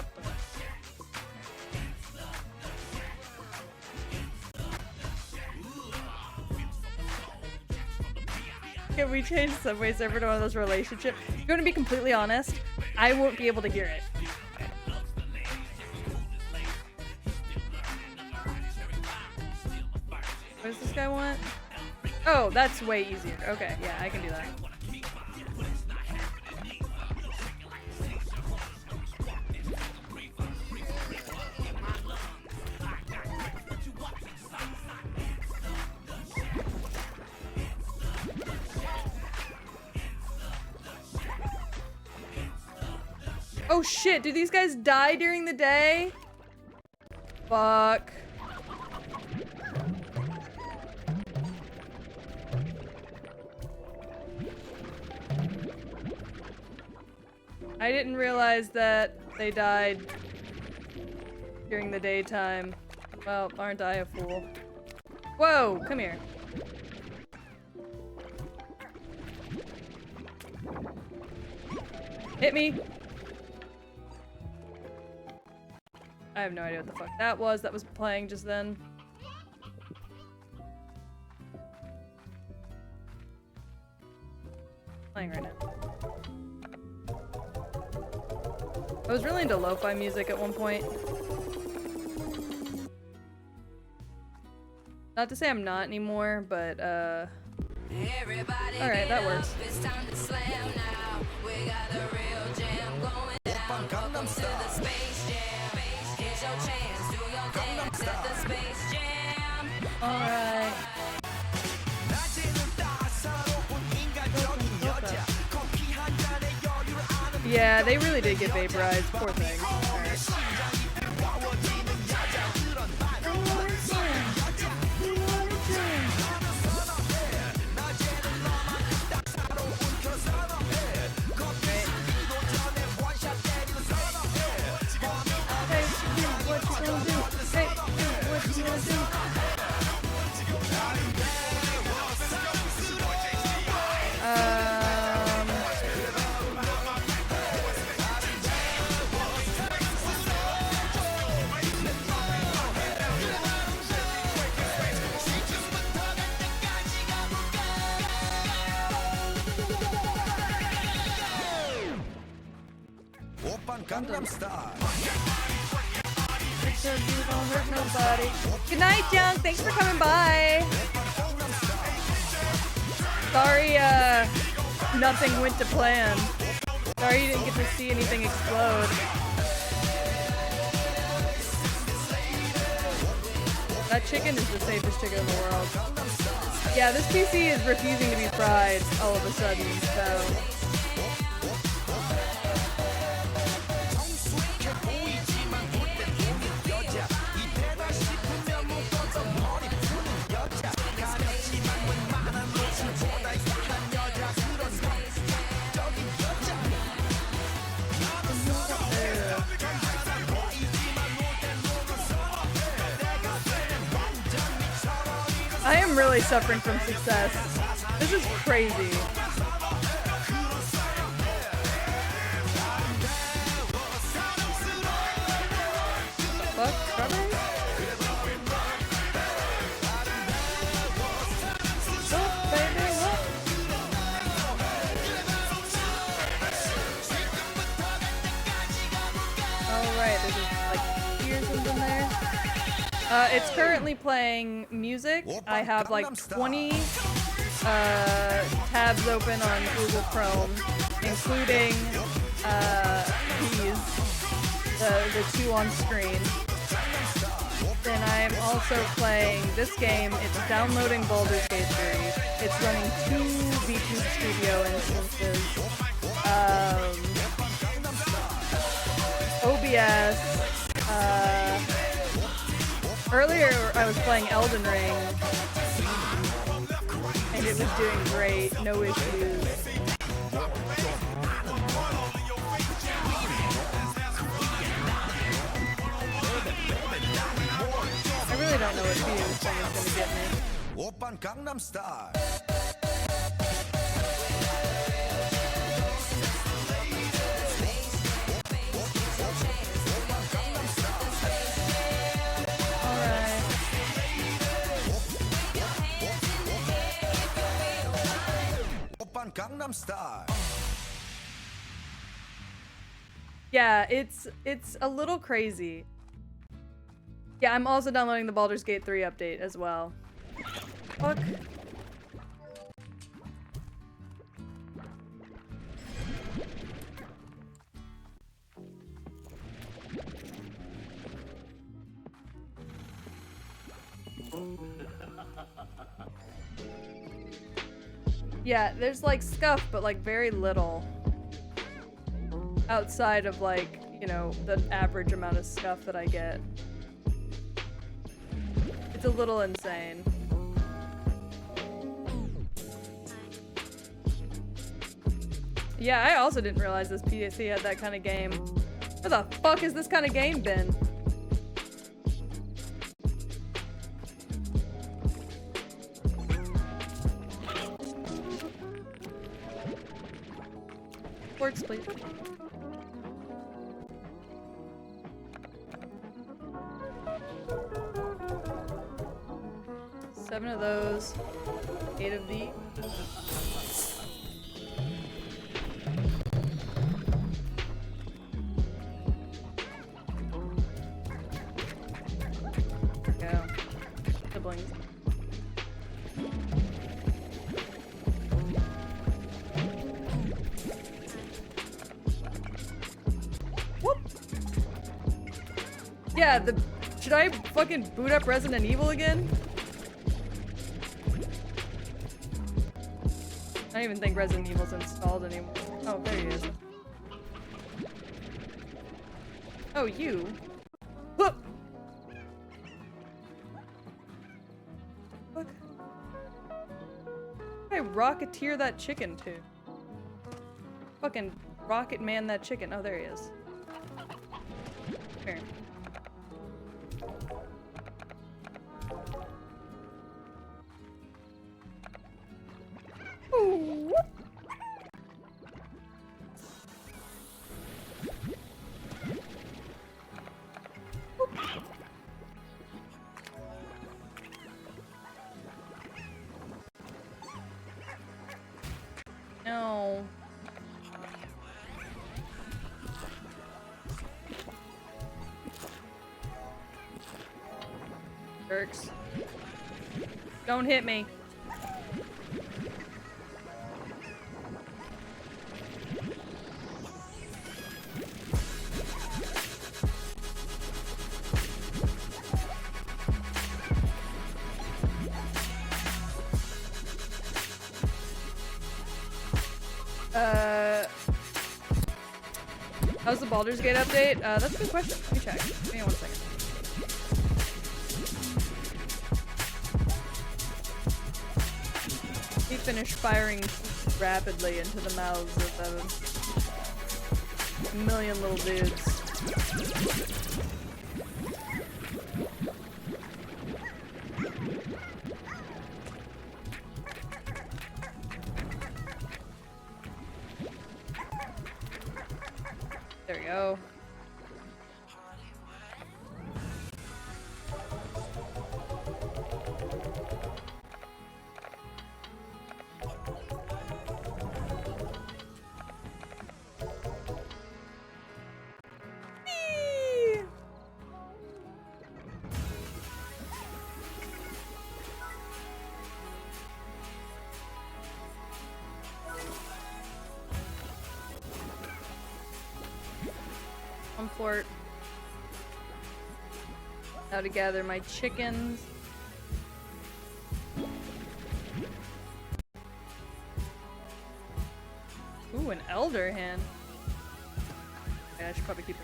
Can we change Subway Surfer to one of those relationships? If you're gonna be completely honest, I won't be able to hear it. What does this guy want? Oh, that's way easier. Okay, yeah, I can do that. Oh shit, do these guys die during the day? Fuck. I didn't realize that they died during the daytime. Well, aren't I a fool? Whoa, come here. Hit me. I have no idea what the fuck that was playing just then. Playing right now. I was really into lo-fi music at one point. Not to say I'm not anymore, but alright, that works. It's time to slam now. We got a real jam going down. Welcome to the Space Jam. Here's your chance. Do your dance at the Space Jam. Alright. Yeah, they really did get vaporized. Poor thing. Gangnam Style. Good night, Young. Thanks for coming by. Sorry, nothing went to plan. Sorry you didn't get to see anything explode. That chicken is the safest chicken in the world. Yeah, this PC is refusing to be fried all of a sudden, so... I am really suffering from success. This is crazy. What the fuck? Strawberries? Oh, baby, what? Alright, there's just like tears in there. It's currently playing music. I have like 20 tabs open on Google Chrome, including these, the two on screen. Then I am also playing this game. It's downloading Baldur's Gate 3. It's running 2 VTube Studio instances. OBS. Earlier I was playing Elden Ring, and it was doing great, no issues. I really don't know what video this thing is gonna get me. Oppan Gangnam Style. Gangnam Style. Yeah, it's a little crazy. Yeah, I'm also downloading the Baldur's Gate 3 update as well. Fuck. Yeah, there's like scuff, but like very little. Outside of like, you know, the average amount of scuff that I get. It's a little insane. Yeah, I also didn't realize this PC had that kind of game. Where the fuck has this kind of game been? Works, please. Seven of those. 8 of these. Go. Siblings. Whoop. Yeah, should I fucking boot up Resident Evil again? I don't even think Resident Evil's installed anymore. Oh, there he is. Oh, you. Whoop. Look. I rocketeer that chicken to. Fucking rocket man that chicken. Oh, there he is. Here. Ooh. No. Jerks. Don't hit me. How's the Baldur's Gate update? That's a good question. Let me check. Give me 1 second. He finished firing rapidly into the mouths of a million little dudes. There we go. Comfort. Now to gather my chickens. Ooh, an elder hand. Okay, I should probably keep her.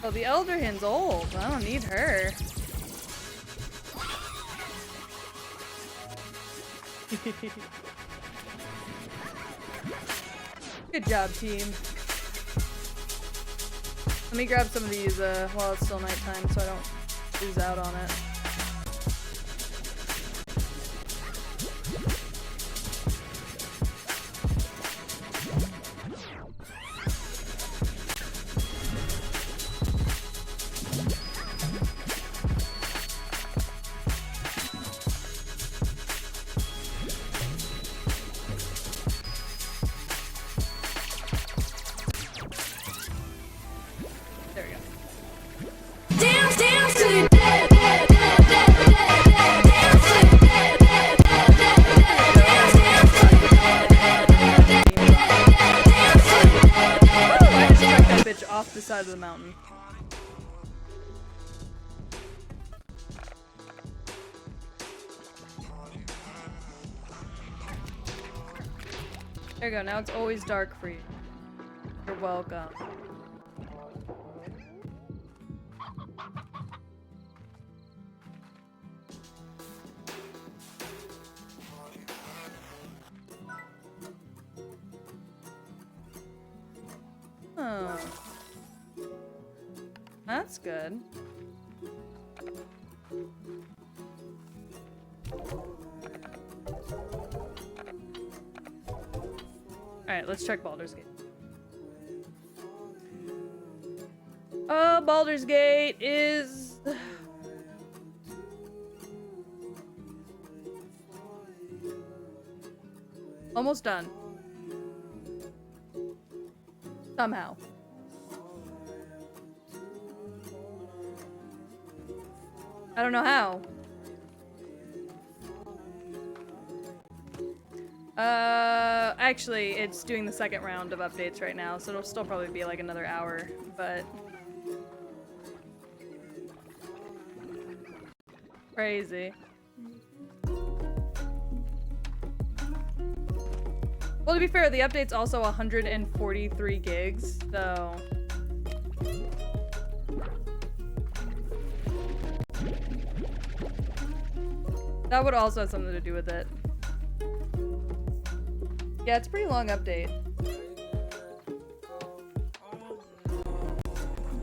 Oh, the elder hand's old. I don't need her. Good job, team. Let me grab some of these while it's still nighttime so I don't lose out on it. Off the side of the mountain. There you go, now it's always dark for you. You're welcome. Oh. That's good. Alright, let's check Baldur's Gate. Baldur's Gate is... almost done. Somehow. I don't know how. Actually, it's doing the second round of updates right now, so it'll still probably be like another hour, but... crazy. Well, to be fair, the update's also 143 gigs, so... that would also have something to do with it. Yeah, it's a pretty long update.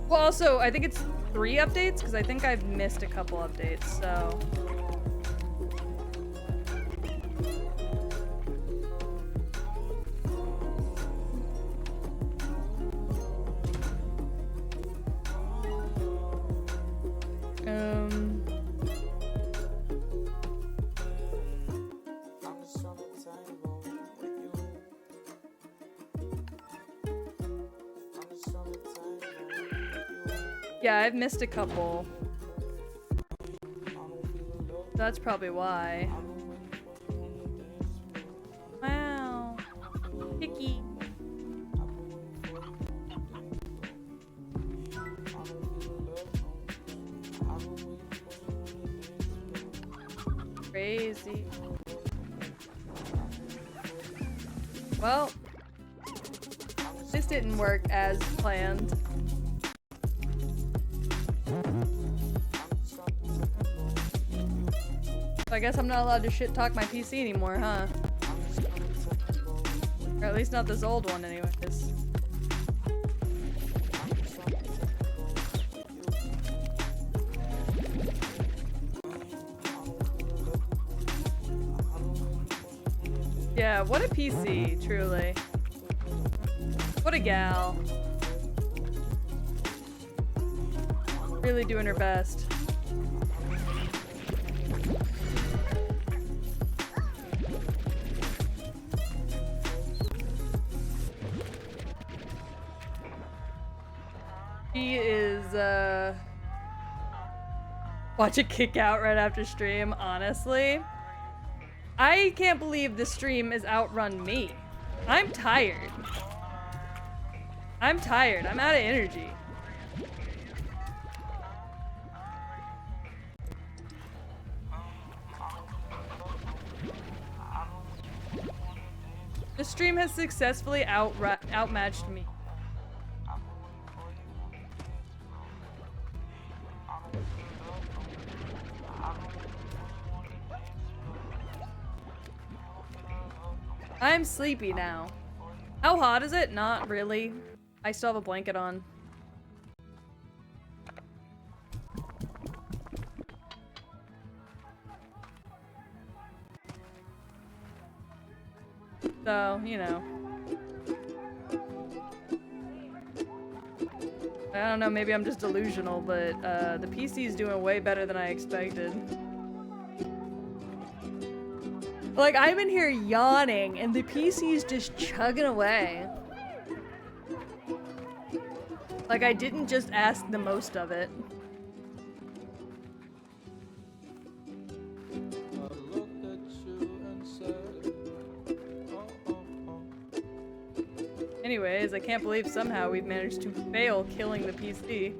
Well, also, I think it's 3 updates, because I think I've missed a couple updates, so... yeah, I've missed a couple. That's probably why. Wow. Picky. Crazy. Well, this didn't work as planned. So I guess I'm not allowed to shit talk my PC anymore, huh? Or at least not this old one anyways. Yeah, what a PC, truly. What a gal. Really doing her best. She is, watch it kick out right after stream, honestly. I can't believe the stream has outrun me. I'm tired. I'm tired. I'm out of energy. The stream has successfully outmatched me. I'm sleepy now. How hot is it? Not really. I still have a blanket on. So, you know. I don't know, maybe I'm just delusional, but the PC is doing way better than I expected. Like, I'm in here yawning, and the PC is just chugging away. Like, I didn't just ask the most of it. Anyways, I can't believe somehow we've managed to fail killing the PC.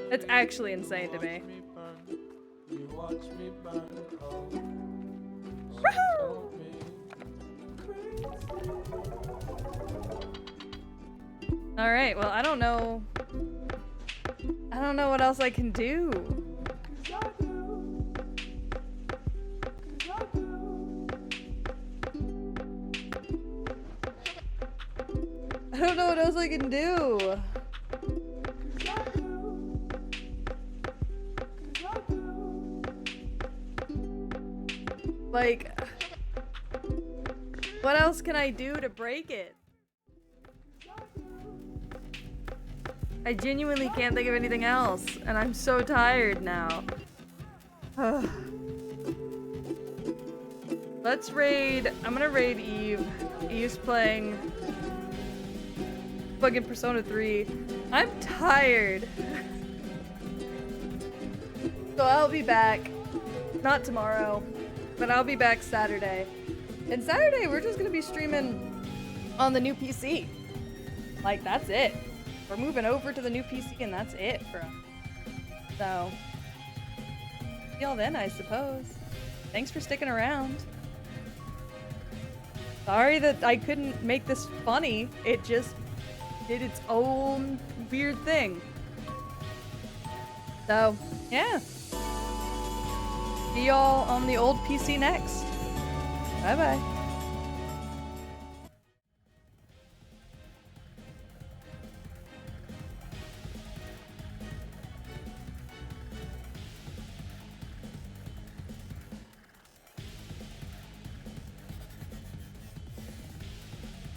That's actually insane to me. Alright, well, I don't know what else I can do. I don't know what else I can do. Like, what else can I do to break it? I genuinely can't think of anything else, and I'm so tired now. Let's raid. I'm gonna raid Eve. Eve's playing fucking Persona 3. I'm tired. So I'll be back. Not tomorrow, but I'll be back Saturday. And Saturday, we're just gonna be streaming on the new PC. Like, that's it. We're moving over to the new PC, and that's it for us. So, see y'all then, I suppose. Thanks for sticking around. Sorry that I couldn't make this funny. It just did its own weird thing. So, yeah. See y'all on the old PC next. Bye-bye.